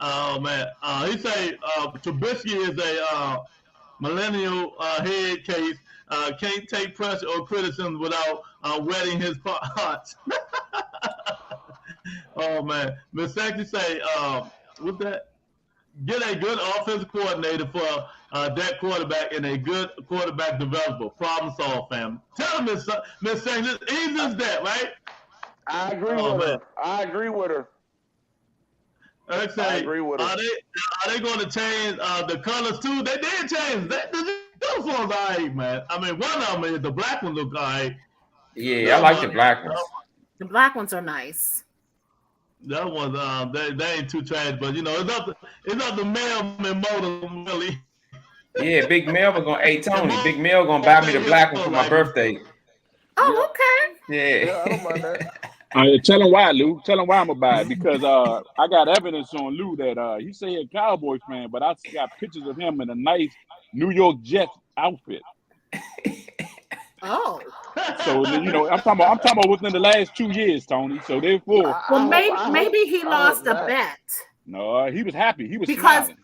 Oh man, he say Trubisky is a millennial head case. Can't take pressure or criticism without wetting his parts. Oh man, Miss Sexy say, what's that? Get a good offensive coordinator for that quarterback and a good quarterback developer. Problem solved, fam. Tell him, Miss Saint, it's easy I, as that, right? I agree Oh with man. her. I agree with her. I I say, agree with her. are they going to change the colors too? They did change. The uniforms all right, man. I mean, one of them is the black one look all right. The Yeah, I other like one, the black ones. The black ones are nice. that one, they ain't too trash, but you know, it's up to mailman motor really. Yeah, Big Mel was gonna, hey And Tony, Mo Big Mel gonna buy me say the he black one for don't my like them. birthday. Oh, Yep. okay. Yeah. Yeah, I don't mind that. Tell him why, Lou. Tell him why I'm gonna buy it because I got evidence on Lou that he say he a Cowboys fan, but I got pictures of him in a nice New York Jets outfit. Oh. So I'm talking about within the last 2 years, Tony. So therefore, Well, I maybe hope. he I hope lost a not. bet no, he was happy. He was because smiling.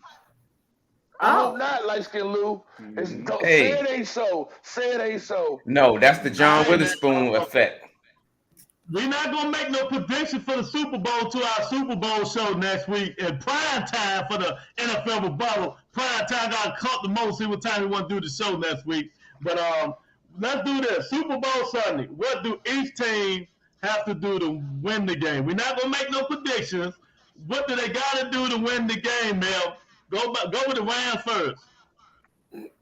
I hope oh, not, light skin Lou. Mhm. Don't say Hey, it ain't so. Say it ain't so. no, that's the All John right, man. Witherspoon effect. We're not gonna make no prediction for the Super Bowl to our Super Bowl show next week in prime time for the NFL rebuttal. Prime time got to cut the most. See what time we want to do the show next week. But let's do this. Super Bowl Sunday. What do each team have to do to win the game? We're not gonna make no predictions. What do they got to do to win the game, Mel? Go with the Rams first.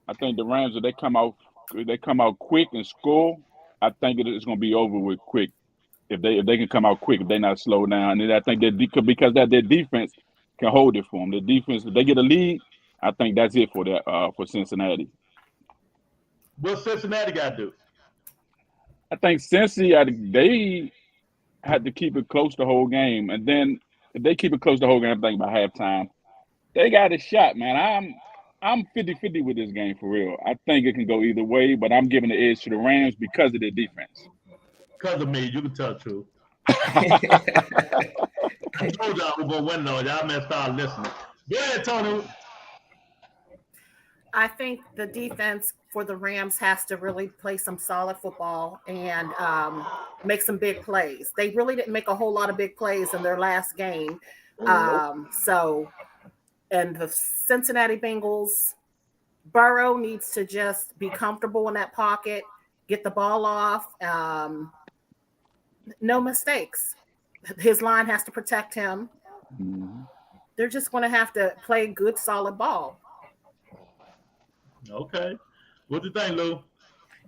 I think the Rams, if they come out quick and score, I think it's going to be over with quick. If they can come out quick, if they not slow down, and I think because that their defense can hold it for them. The defense, if they get a lead, I think that's it for Cincinnati. What Cincinnati got to do? I think Cincy, they had to keep it close the whole game, and then if they keep it close the whole game, I think by halftime they got a shot, man. I'm 50-50 with this game for real. I think it can go either way, but I'm giving the edge to the Rams because of their defense. Because of me, you can tell the truth. I told y'all we're gonna win though. Y'all may start listening. Go ahead, Tony. I think the defense for the Rams has to really play some solid football and make some big plays. They really didn't make a whole lot of big plays in their last game. Nope. And the Cincinnati Bengals, Burrow needs to just be comfortable in that pocket, get the ball off, no mistakes. His line has to protect him. Mhm. They're just going to have to play good, solid ball. Okay. What do you think, Lou?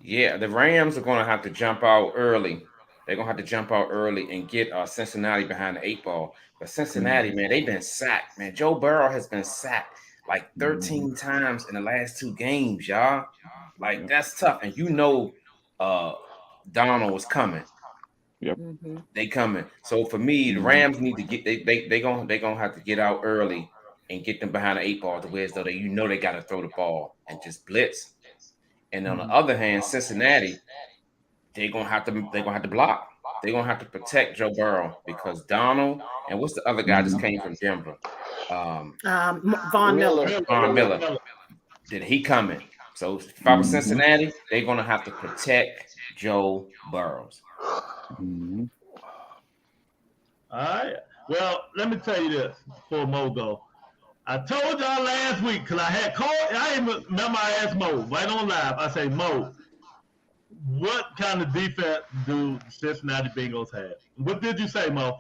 Yeah, the Rams are gonna have to jump out early. They're gonna have to jump out early and get Cincinnati behind the eight ball. But Cincinnati, man, they've been sacked. Man, Joe Burrow has been sacked like Mhm. 13 times in the last 2 games, y'all. Like Yeah. that's tough. And uh Donald was coming. Yep. Mm-hmm. They coming. So for me, the Rams need to get they gonna have to get out early and get them behind the 8 ball to where as though they got to throw the ball and just blitz. And on the other hand, Cincinnati, they're gonna have to block. They're gonna have to protect Joe Burrow because Donald and what's the other guy just came from Denver? Von Miller. Von Miller. Did he coming? So if I was Cincinnati, they're gonna have to protect Joe Burrows. All right. Well, let me tell you this before Mo go. I told y'all last week because I had called. I even remember I asked Mo right on live. I say, Mo, what kind of defense do Cincinnati Bengals have? What did you say, Mo?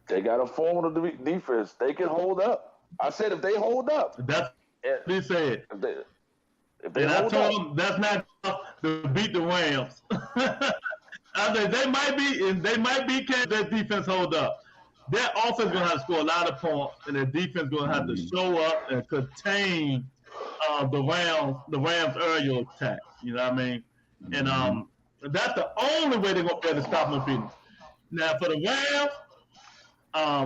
They got a formidable defense. They can hold up. I said if they hold up. That's what he said. If they and hold I told up, him that's not enough to beat the Rams. I said they might be can their defense hold up. Their offense gonna have to score a lot of points, and their defense gonna have to show up and contain the Rams' aerial attack. You know what I mean? And that's the only way they're gonna be able to stop them beating. Now for the Rams,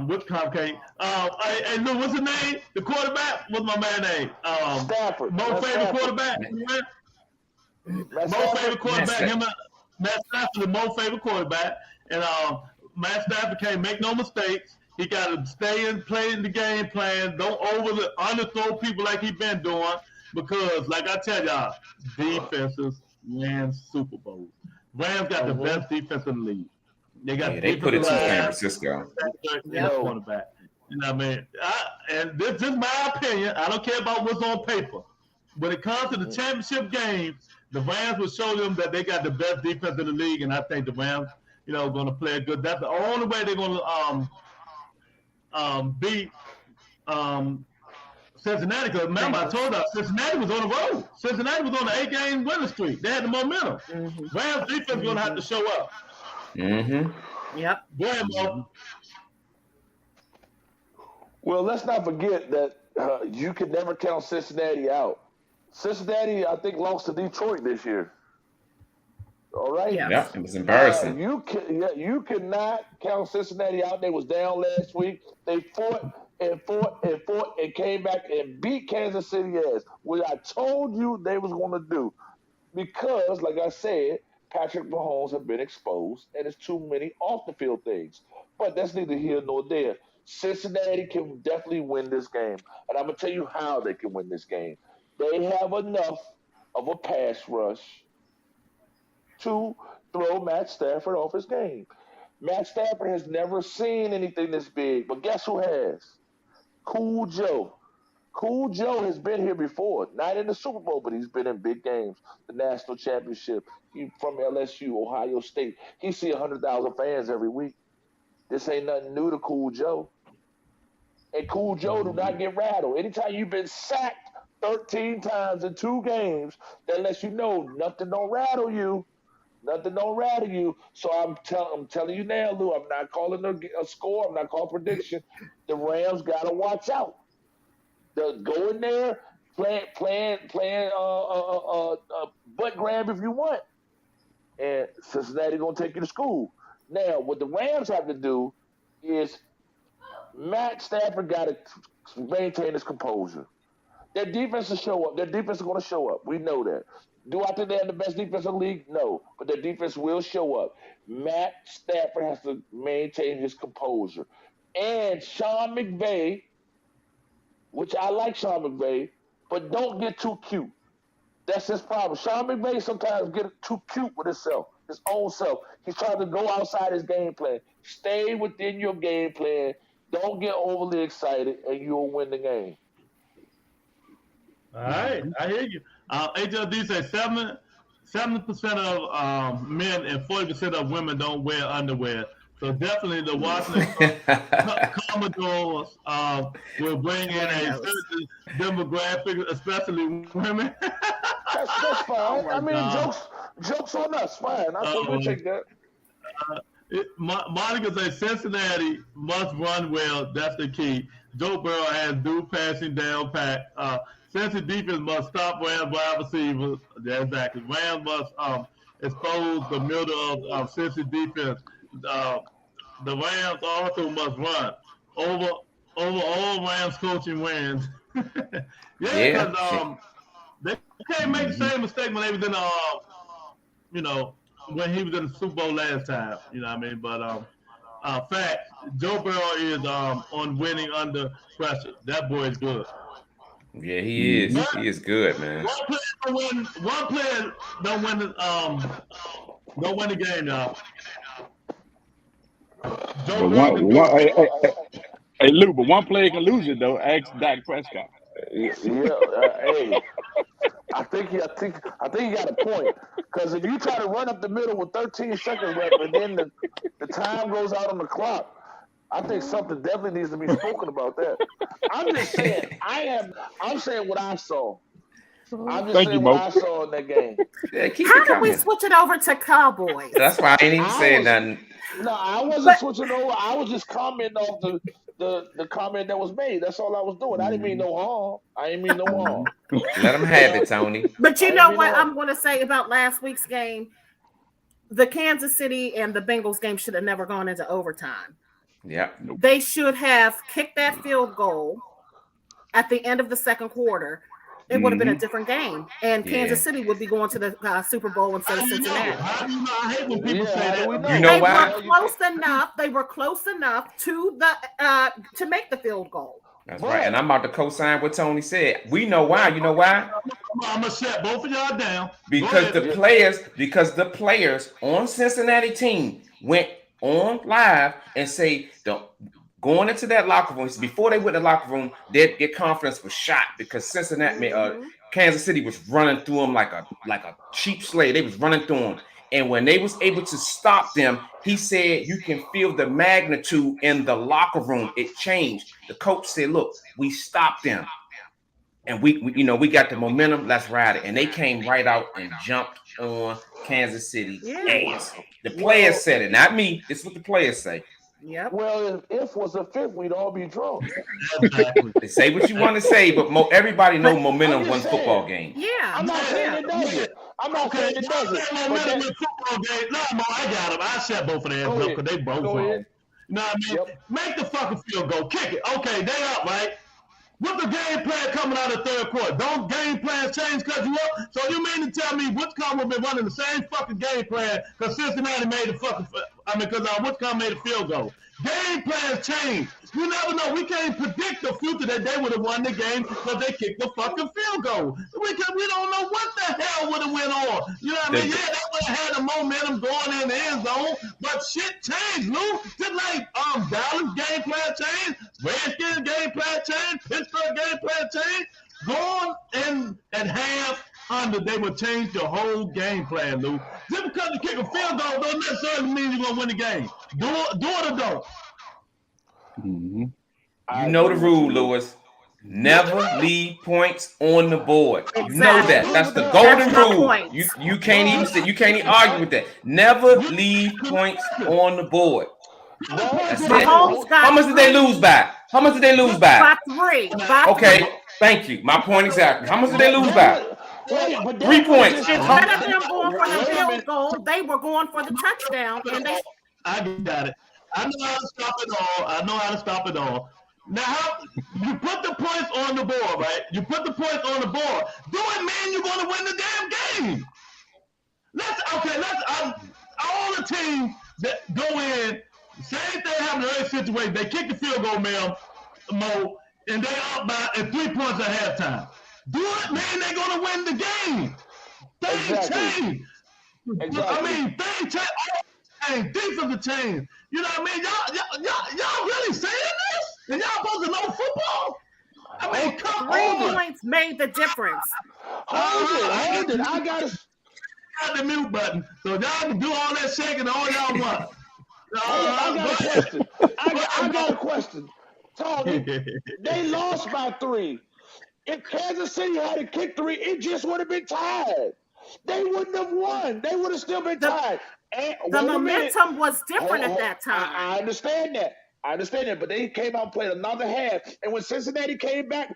which Comcast? Hey, Lou, what's his name? The quarterback? What's my man name? Stafford. Mo favorite quarterback. Mo favorite quarterback. Him and Matt Stafford, the Mo favorite quarterback, and Matt Stafford can't make no mistakes. He got to stay and play in the game plan. Don't underthrow people like he been doing because, like I tell y'all, defenses win Super Bowls. Rams got the best defense in the league. They got they put it to San Francisco. Quarterback. You know what I mean? And this is my opinion. I don't care about what's on paper. When it comes to the championship games, the Rams will show them that they got the best defense in the league, and I think the Rams, going to play good. That's the only way they're going to beat Cincinnati. Because remember, I told you, Cincinnati was on the road. Cincinnati was on an 8-game winning streak. They had the momentum. Rams defense going to have to show up. Yep. Go ahead, Mo. Well, let's not forget that you can never count Cincinnati out. Cincinnati, I think, lost to Detroit this year. All right. Yeah, it was embarrassing. You cannot count Cincinnati out. They was down last week. They fought and came back and beat Kansas City ass. What I told you they was going to do, because, like I said, Patrick Mahomes have been exposed, and it's too many off the field things. But that's neither here nor there. Cincinnati can definitely win this game, and I'm gonna tell you how they can win this game. They have enough of a pass rush to throw Matt Stafford off his game. Matt Stafford has never seen anything this big, but guess who has? Cool Joe. Cool Joe has been here before, not in the Super Bowl, but he's been in big games, the national championship. He from LSU, Ohio State. He see 100,000 fans every week. This ain't nothing new to Cool Joe. And Cool Joe do not get rattled. Anytime you've been sacked 13 times in 2 games, that lets you know nothing don't rattle you. Nothing don't rattle you. So I'm telling you now, Lou, I'm not calling a score. I'm not calling prediction. The Rams got to watch out. They'll go in there, playing butt grab if you want. And Cincinnati going to take you to school. Now, what the Rams have to do is Matt Stafford got to maintain his composure. Their defense will show up. Their defense is going to show up. We know that. Do I think they have the best defense in the league? No. But their defense will show up. Matt Stafford has to maintain his composure. And Sean McVay, which I like Sean McVay, but don't get too cute. That's his problem. Sean McVay sometimes get too cute with himself, his own self. He's trying to go outside his game plan. Stay within your game plan. Don't get overly excited, and you'll win the game. All right, I hear you. HLD says 70% of men and 40% of women don't wear underwear. So definitely the Washington Commodores will bring in a certain demographic, especially women. That's fine. I mean, jokes on us. Fine. I think we'll take that. Monica says Cincinnati must run well. That's the key. Joe Burrow has due passing down pat. Cincinnati defense must stop Rams wide receivers. Exactly. Rams must expose the middle of Cincy defense. Uh, the Rams also must run over all Rams coaching wins. Yeah, Yeah. because they can't make the same mistake when they was in you know, when he was in the Super Bowl last time. You know what I mean? But fact, Joe Burrow is on winning under pressure. That boy is good. Yeah, he is. Mm-hmm. But He is good, man. one player don't win don't win the game, y'all. Joe But Burrow can do it. hey, Lou, but one player can lose it though. Ask Dak Prescott. Yeah, hey, I think you got a point. Because if you try to run up the middle with 13 seconds left, and then the time goes out on the clock, I think something definitely needs to be spoken about that. I'm just saying. I'm saying what I saw. I'm just Thank you, saying what Mo. I saw in that game. Yeah, keep How it do we coming. switch it over to Cowboys? That's why I ain't even I saying was nothing. no, I wasn't But switching over. I was just commenting off the comment that was made. That's all I was doing. I didn't mean Mm-hmm. no harm. I didn't mean no harm. Let him have it, Tony. but you I didn't know mean no what harm. I'm going to say about last week's game? The Kansas City and the Bengals game should have never gone into overtime. Yeah. They should have kicked that field goal at the end of the second quarter. It would have been a Mm-hmm. different game, and Yeah. Kansas City would be going to the Super Bowl instead How of do you know? Cincinnati. How do you know? I hate when people Yeah, say how do that. we know? You know They why? were close enough. They were close enough to the to make the field goal. That's right. And I'm about to co-sign what Tony said. We know why. You know why? I'm gonna shut both of y'all down. Go Because ahead. the players on Cincinnati team went on live and say going into that locker room before they went to the locker room, their confidence was shot because Cincinnati, Kansas City was running through them like a cheap slave. They was running through them, and when they was able to stop them, he said you can feel the magnitude in the locker room. It changed. The coach said, "Look, we stopped them." And we got the momentum. Let's ride it. And they came right out and jumped on Kansas City ass. The players said it, not me. This is what the players say. Yep. Well, if was a fifth, we'd all be drunk. Exactly. They say what you want to say, but everybody know momentum I'm wins just saying. football game. Yeah. I'm not saying it doesn't. I'm not saying it doesn't. Y'all But momentum that, in football game. No, Mo, I got him. I shut both of their ass up because they both Go wrong. ahead. You know what I mean? Yep. Make the fucking field goal. Kick it. Okay, they up, right? What's the game plan coming out of the third quarter? Don't game plans change because you up? So you mean to tell me Wisconsin will be running the same fucking game plan because Cincinnati made the fucking, because Wisconsin made a field goal. Game plans change. You never know. We can't predict the future that they would have won the game because they kicked the fucking field goal. We don't know what the hell would have went on. You know what I mean? Yeah, they would have had the momentum going in the end zone, but shit changed, Lou. Just like Dallas game plan changed, Redskins game plan changed, Pittsburgh game plan changed. Going in at half under, they would change the whole game plan, Lou. Just because you kick a field goal don't necessarily mean you're gonna win the game. Do it or don't. Mm-hmm. You know the rule, Lewis. Never leave points on the board. You know that. That's the golden rule. You can't even argue with that. Never leave points on the board. That's it. How much did they lose by? By 3. Okay, thank you. My point exactly. How much did they lose by? 3 points. Instead of them going for the field goal, they were going for the touchdown, and they. I got it. I know how to stop it all. Now, you put the points on the board, right? You put the points on the board. Do it mean you're going to win the damn game? All the teams that go in, same thing happened in the situation. They kick the field goal, Mo, and they up by 3 points at halftime. Do it mean they're going to win the game? Things change. Exactly. I mean, things change. Defensive change. You know what I mean? Y'all really saying this? And y'all supposed to know football? I mean, come 3 on. points made the difference. Hold it. I got the mute button, so y'all can do all that shaking all y'all want. I got a question. I got a question. Tony, they lost by 3. If Kansas City had kicked 3, it just would have been tied. They wouldn't have won. They would have still been tied. And the momentum was different at that time. I understand that. But they came out and played another half. And when Cincinnati came back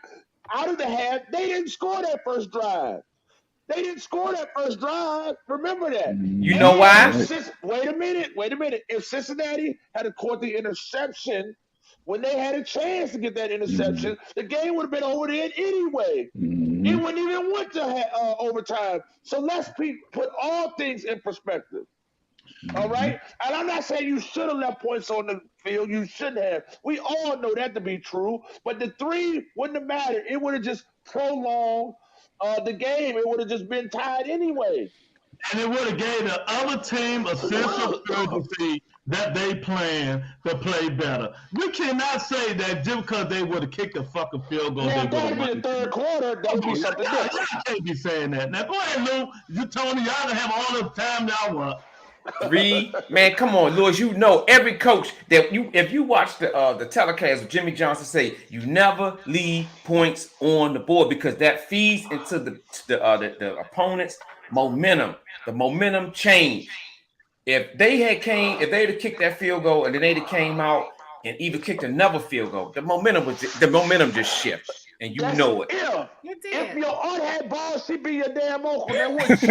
out of the half, they didn't score that first drive. They didn't score that first drive. Remember that. You know why? Wait a minute. If Cincinnati had caught the interception when they had a chance to get that interception, the game would have been over then anyway. It wouldn't even went to overtime. So let's put all things in perspective. All right? And I'm not saying you should have left points on the field. You shouldn't have. We all know that to be true. But the 3 wouldn't have mattered. It would have just prolonged the game. It would have just been tied anyway. And it would have gave the other team a sense of urgency that they plan to play better. We cannot say that just because they would have kicked a fucking field goal. Now, if that would be the third quarter, that would be something different. Y'all can't be saying that. Now, go ahead, Lou. You told me y'all can have all the time y'all want. Man, come on, Lewis. You know every coach that if you watch the telecast of Jimmy Johnson say you never leave points on the board because that feeds into the opponent's momentum. The momentum change. If they'd have kicked that field goal and then they'd have came out and even kicked another field goal, the momentum just shifts, and you know it. If your aunt had balls, she'd be your damn uncle. That wouldn't she?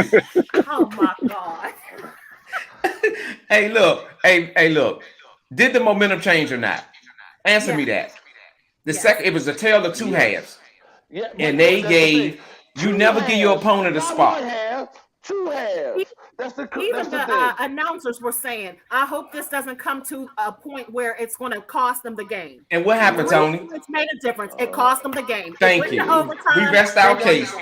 Oh my God. Hey, look. Did the momentum change or not? Answer me that. The second, it was a tale of 2 halves. Yeah, and they gave you never give your opponent a spot. 1 half, 2 halves. Even the announcers were saying, I hope this doesn't come to a point where it's going to cost them the game. And what happened, Tony? It's made a difference. It cost them the game. Thank you. We rest our case.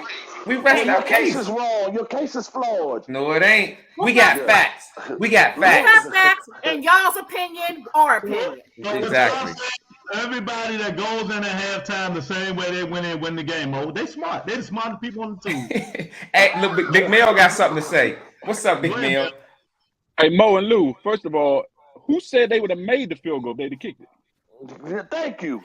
Your case is wrong. Your case is flawed. No, it ain't. We got facts. We got facts. And y'all's opinion, our opinion. Exactly. Everybody that goes in at halftime the same way they win the game. Oh, they smart. They're the smartest people on the team. Hey, look, Big Mel got something to say. What's up, Big Mel? Hey, Mo and Lou, first of all, who said they would have made the field goal if they'd have kicked it? Thank you.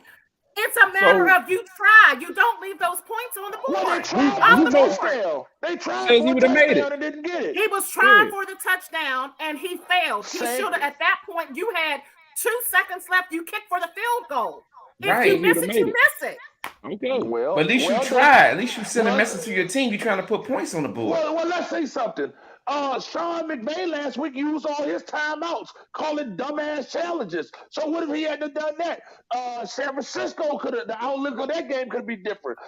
It's a matter of you try. You don't leave those points on the board. Well, they tried he would have made it. And didn't get it. He was trying for the touchdown, and he failed. He should have. At that point, you had 2 seconds left. You kicked for the field goal. If you miss it, you miss it. Okay. Well, but at least you tried. At least you sent a message to your team. You're trying to put points on the board. Well, let's say something. Sean McVay last week used all his timeouts, calling dumbass challenges. So what if he hadn't done that? San Francisco the outlook of that game could be different.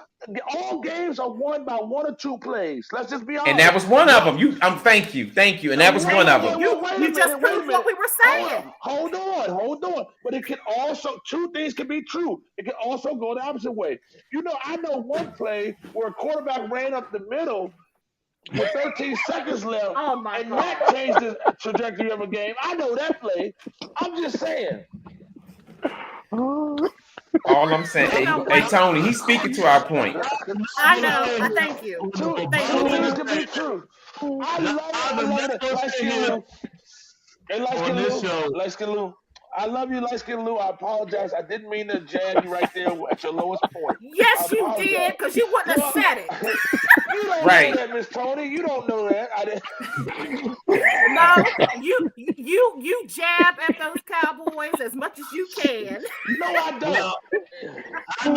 All games are won by 1 or 2 plays. Let's just be honest. And that was one of them. Thank you. And that was one of them. You just proved what we were saying. Hold on. But it can also, 2 things can be true. It can also go the opposite way. I know one play where a quarterback ran up the middle with 13 seconds left, and that changed the trajectory of a game. I know that play. I'm just saying. All I'm saying, hey Tony, he's speaking to our point. I know. Thank you. 2 things can be true. I love it. Light Skin Lou. I love you, Light Skin Lou. I apologize. I didn't mean to jab you right there at your lowest point. Yes, you did, because you wouldn't have said it. You don't know that, Miss Tony. You don't know that. No, you jab at those Cowboys as much as you can. No, I don't. Well, I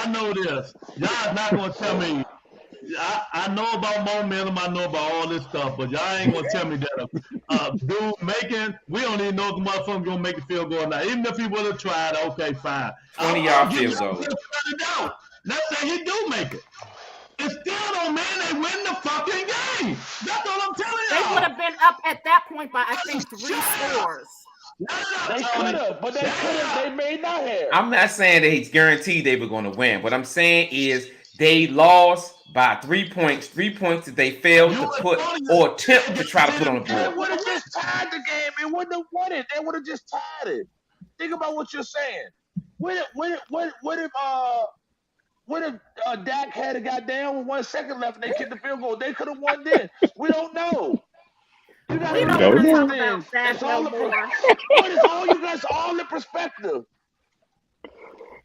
know this. Y'all not going to tell me. I know about momentum. I know about all this stuff, but y'all ain't gonna tell me that dude we don't even know if the motherfucker gonna make a field goal or not. Even if he would have tried, okay, fine. 20-yard field goal. Let's say he do make it. It still don't mean they win the fucking game. That's what I'm telling you. They would have been up at that point by I think 3 scores. They could have, but they may not have. I'm not saying that he's guaranteed they were going to win. What I'm saying is they lost by 3 points. 3 points that they failed to put or attempt to try to put on the board. They would have just tied the game. It wouldn't have won it. They would have just tied it. Think about what you're saying. What if Dak had got down with 1 second left and they kicked the field goal? They could have won then. We don't know. You got to know these things. It's all in perspective.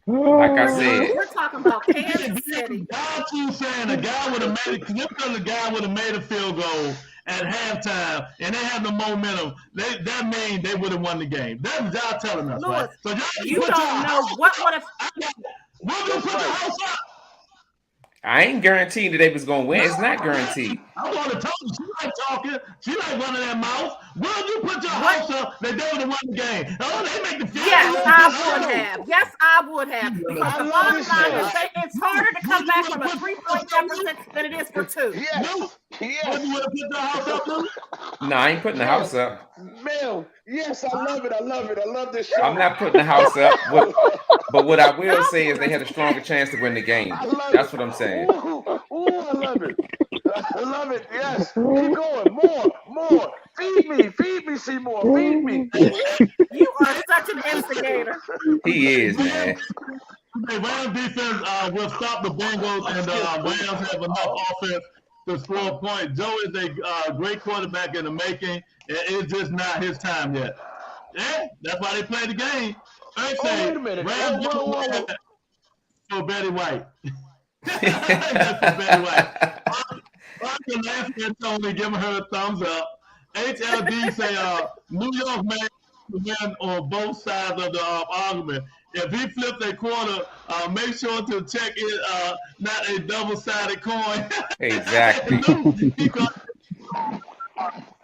Like I said, we're talking about Kansas City. Y'all two saying the guy would have made it because the guy would have made a field goal at halftime and they had the momentum. That means they would have won the game. That's what y'all telling us, Lewis, right? So you don't know what would have. We're gonna put the house up. I ain't guaranteed that they was gonna win. It's not guaranteed. I want to talk. She like talking. She like running that mouth. Will you put your house up that they would have won the game? Oh, they make the field. Yes, I would have. Yes, I would have. Because the bottom line is that it's harder to come back from a 3-point deficit than it is for 2. Yes. Will you put your house up, Lou? No, I ain't putting the house up. Mel, yes, I love it. I love it. I love this show. I'm not putting the house up. But what I will say is they had a stronger chance to win the game. That's what I'm saying. Ooh, I love it. I love it. Yes. Keep going. More. Feed me, Seymour. Feed me. You are such an instigator. He is, man. Rams defense will stop the Bengals, and Rams have enough offense to score points. Joe is a great quarterback in the making, and it's just not his time yet. Yeah, that's why they play the game. Wait a minute. Rams for Betty White. That's for Betty White. I'm laughing Tony, giving her a thumbs up. HLD say New York man win on both sides of the argument. If he flips a quarter, make sure to check it not a double-sided coin. Exactly.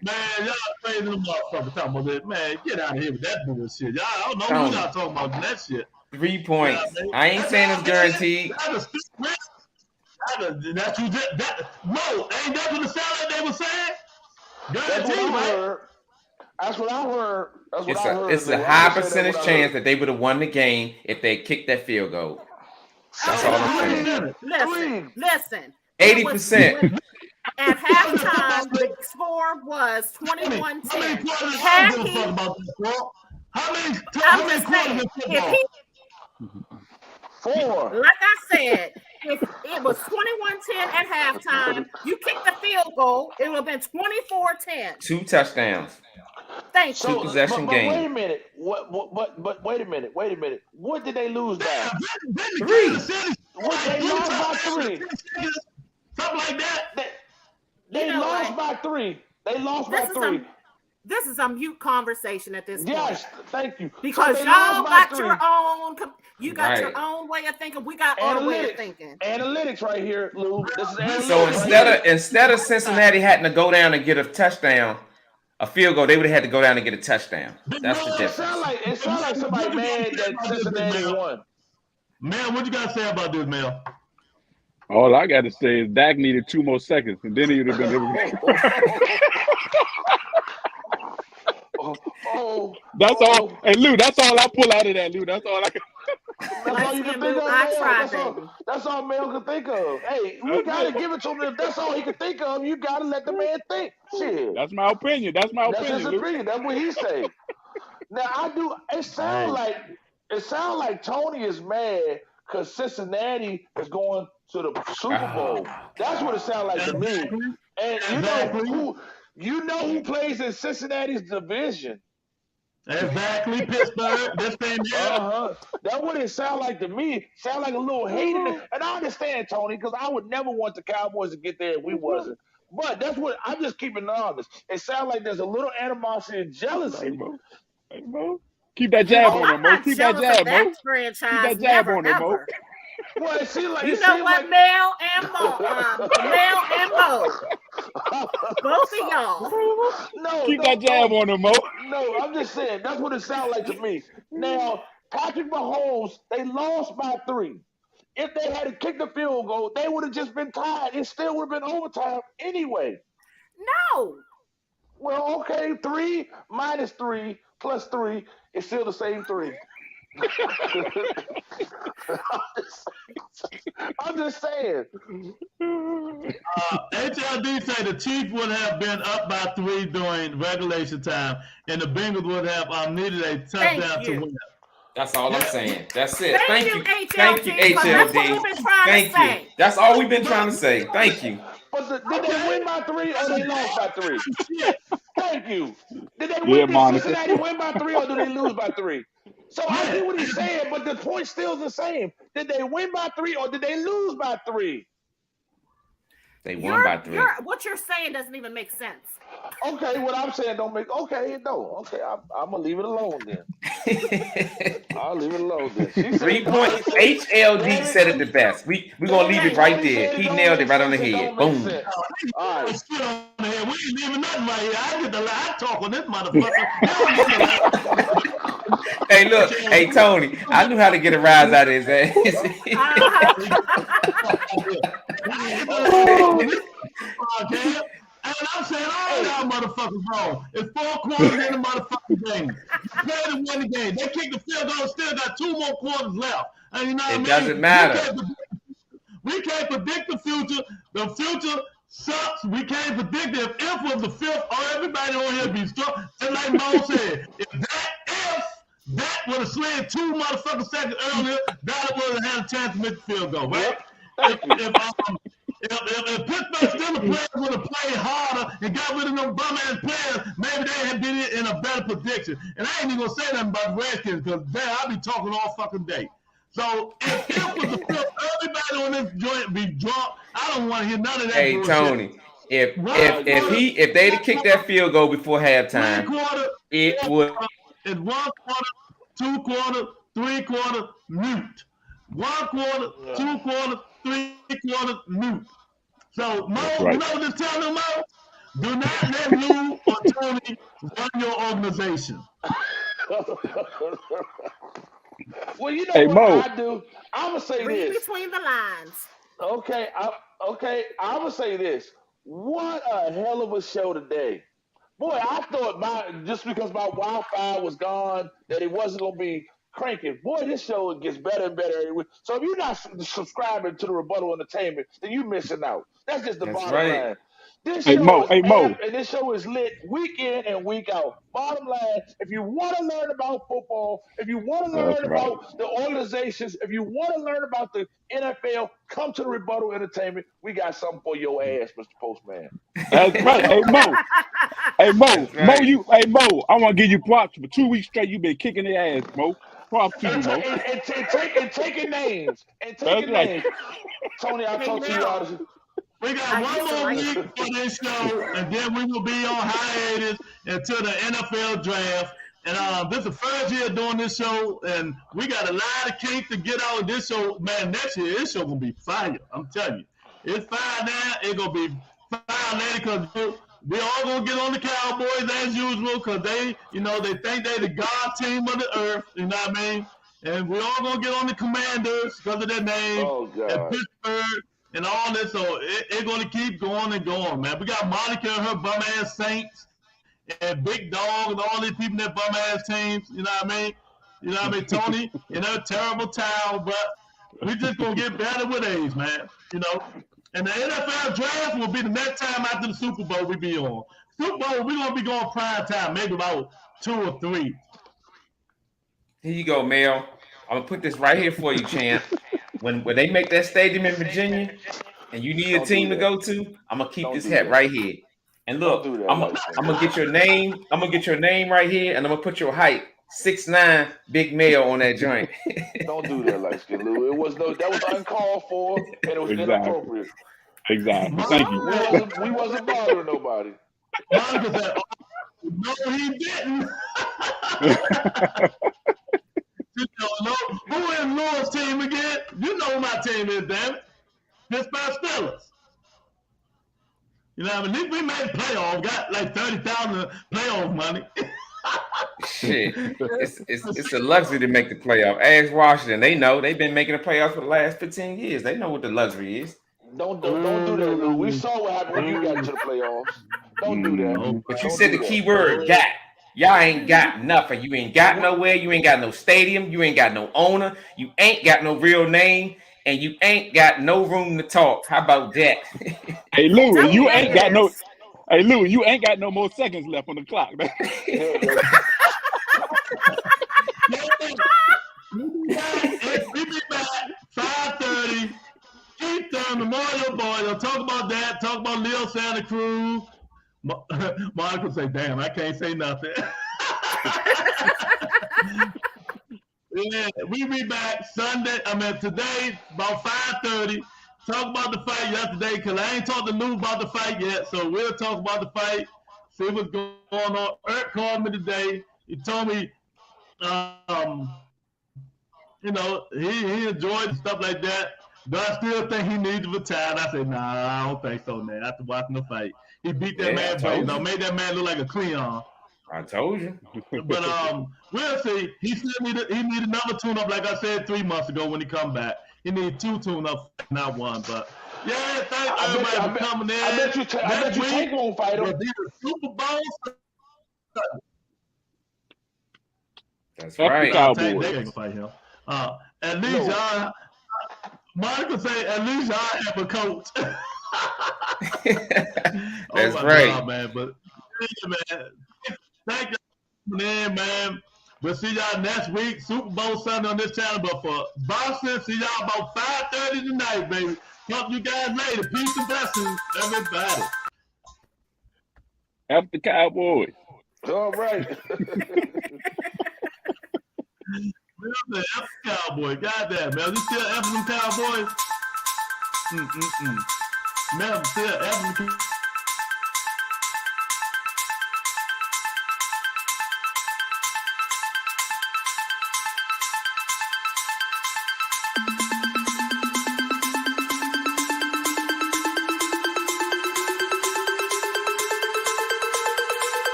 Man, y'all crazy little motherfucker talking about that. Man, get out of here with that bullshit. Y'all, I don't know who y'all talking about that shit. 3 points. I ain't saying it's guaranteed. Mo, ain't that what the sound they were saying? Guaranteed, right? That's what I heard. It's a high percentage chance that they would have won the game if they kicked that field goal. That's all I'm saying. Listen. 80%. At halftime, the score was 21-10. I'm just saying, if he, 4. like I said, if it was 21-10 at halftime, you kicked the field goal, it would have been 24-10. 2 touchdowns. Thank you. 2 possession game. Wait a minute. But wait a minute. What did they lose by? 3. They lost by 3. Something like that. They lost by 3. They lost by 3. This is a mute conversation at this point. Yes, thank you. Because so y'all got your own, your own way of thinking. We got our way of thinking. Analytics right here, Lou. This is analytics. So instead of Cincinnati having to go down and get a touchdown, a field goal, they would have had to go down and get a touchdown. That's the difference. It sounds like somebody mad that Cincinnati won. Man, what you got to say about this, Mel? All I got to say is Dak needed 2 more seconds, and then he would have been able to. That's all. Hey, Lou, that's all I pull out of that, Lou. That's all I can. That's all you can think of. That's all Mel can think of. Hey, we gotta give it to him. If that's all he can think of, you gotta let the man think. Shit. That's my opinion. That's his opinion. That's what he say. Now it sounds like Tony is mad because Cincinnati is going to the Super Bowl. That's what it sounds like to me. And you know who plays in Cincinnati's division. Exactly, Pittsburgh. This thing here. That's what it sound like to me. Sound like a little hate. And I understand, Tony, because I would never want the Cowboys to get there if we wasn't. But that's what I'm just keeping it honest. It sounds like there's a little animosity and jealousy. Hey, Mo. Keep that jab on him, Mo. Keep that jab, Mo. Keep that jab on him, Mo. Well, it seems like Mel and Mo, both of y'all. Keep that jab on him, Mo. No, I'm just saying that's what it sounds like to me. Now, Patrick Mahomes, they lost by 3. If they had to kick the field goal, they would have just been tied. It still would have been overtime anyway. No. Well, okay, 3 minus 3 plus 3 is still the same 3. I'm just saying. HLD say the Chiefs would have been up by 3 during regulation time, and the Bengals would have needed a touchdown to win. That's all I'm saying. That's it. Thank you, Thank you, HLD. Thank you. That's all we've been trying to say. Thank you. But did they win by 3 or they lost by 3? Thank you. Did Cincinnati win by 3 or did they lose by 3? So I see what he's saying, but the point still is the same. Did they win by 3 or did they lose by 3? They won by 3. What you're saying doesn't even make sense. Okay, what I'm saying don't make. Okay, no. Okay, I'm gonna leave it alone then. I'll leave it alone then. She said it 3 point. don't make sense. HLD Damn it, said it the best. We gonna leave it right Tony there. said it He don't nailed it make right on the sense. It head. don't make Boom. sense. All right. Shit on here. We ain't leaving nothing right here. I get the lie. I talk on this motherfucker. You don't get the lie. Hey, look. Hey, Tony. I knew how to get a rise out of his ass. Okay? And I'm saying all y'all motherfuckers wrong. It's 4 quarters in the motherfucking game. You play to win the game. They kick the field goal, still got 2 more quarters left. And you know what I mean? It doesn't matter. We can't predict the future. The future sucks. We can't predict it. If was the fifth, or everybody on here be struck. And like Mo said, if that would have slid 2 motherfucking seconds earlier, that would have had a chance to make the field goal, right? Thank you. If Pittsburgh Steelers players would have played harder and got rid of them bum-ass players, maybe they had been in a better prediction. And I ain't even going to say nothing about the Redskins because, man, I'll be talking all fucking day. So if it was the fifth, everybody on this joint be drunk. I don't want to hear none of that bullshit. Tony, if they'd have kicked that field goal before halftime, it would. It's 1 quarter, 2 quarters, 3 quarters, mute. 1 quarter, 2 quarters, 3 quarters, mute. So, Mo, you know what this telling them, Mo? Do not let Lou or Tony run your organization. Well, you know what I do? I'm gonna say Read this. between the lines. Okay, I'm gonna say this. What a hell of a show today. Boy, I thought just because my Wi-Fi was gone that it wasn't gonna be cranking. Boy, this show gets better and better every week. So if you're not subscribing to the Rebuttal Entertainment, then you're missing out. That's just the bottom line. This show and this show is lit week in and week out. Bottom line, if you want to learn about football, if you want to learn about the organizations, if you want to learn about the NFL, come to the Rebuttal Entertainment. We got something for your ass, Mr. Postman. That's right. Hey Mo. Mo, I want to give you props for 2 weeks straight. You've been kicking their ass, Mo. Props to you, Mo. And taking names. Tony, I'll talk to you honestly. We got 1 more week for this show, and then we will be on hiatus until the NFL draft. And this is the first year doing this show, and we got a lot of kinks to get out of this show. Man, next year, this show going to be fire. I'm telling you. It's fire now. It's going to be fire later because we all going to get on the Cowboys as usual because they think they the God team of the earth. You know what I mean? And we all going to get on the Commanders because of their name. Oh, God. And Pittsburgh. And all this, so it's going to keep going and going, man. We got Monica and her bum-ass Saints and Big Dog and all these people in their bum-ass teams, you know what I mean? You know what I mean? Tony in her terrible town, but we just going to get better with age, man, you know? And the NFL draft will be the next time after the Super Bowl we be on. Super Bowl, we're going to be going prime time, maybe about 2 or 3. Here you go, Mel. I'm going to put this right here for you, champ. When they make that stadium in Virginia and you need a team to go to, I'm gonna keep this hat right here. And look, I'm gonna get your name. I'm gonna get your name right here, and I'm gonna put your height 6'9", big male on that joint. Don't do that, light skin Lou. That was uncalled for, and it was inappropriate. Exactly. Thank you. We wasn't bothering nobody. Monica said, no, he didn't. Who in Lord's team again? You know who my team is, damn it. Pittsburgh Steelers. You know what I mean? We made the playoffs, got like 30,000 playoff money. Shit. It's a luxury to make the playoff. Ask Washington. They know. They've been making the playoffs for the last 15 years. They know what the luxury is. Don't do that, Lou. We saw what happened when you got into the playoffs. Don't do that. But you said the key word, got. Y'all ain't got nothing. You ain't got nowhere. You ain't got no stadium. You ain't got no owner. You ain't got no real name. And you ain't got no room to talk. How about that? Hey, Lou, you ain't got no... Hey, Lou, you ain't got no more seconds left on the clock. We be back 5:30. Eastern Memorial Boys. They'll talk about that. Talk about Leo Santa Cruz. Monica say, damn, I can't say nothing. Yeah, we be back Sunday. Today, about 5:30. Talk about the fight yesterday, because I ain't talked to Lou about the fight yet, so we'll talk about the fight see what's going on. Eric called me today. He told me, you know, he enjoyed stuff like that. But I still think he needs to retire. And I said, nah, I don't think so, man. After watching the fight, he beat that man, but, you know, made that man look like a Cleon. I told you. But we'll see. He need another tune-up, like I said 3 months ago when he come back. He need 2 tune-ups, not 1. But yeah, thank everybody for coming in. I bet you Tank won't fight him. Will be the Super Bowl. That's right. Cowboys. They ain't gonna fight him. At least y'all. Monica say, at least y'all have a coach. That's right, God, man. But yeah, man, thank you for coming in, man. We'll see y'all next week, Super Bowl Sunday on this channel. But for boxing, see y'all about 5:30 tonight, baby. Talk to you guys later. Peace and blessings, everybody. After the Cowboys. All right. Real F Cowboy. Goddamn, man. You still F them Cowboys? Man, I'm still F them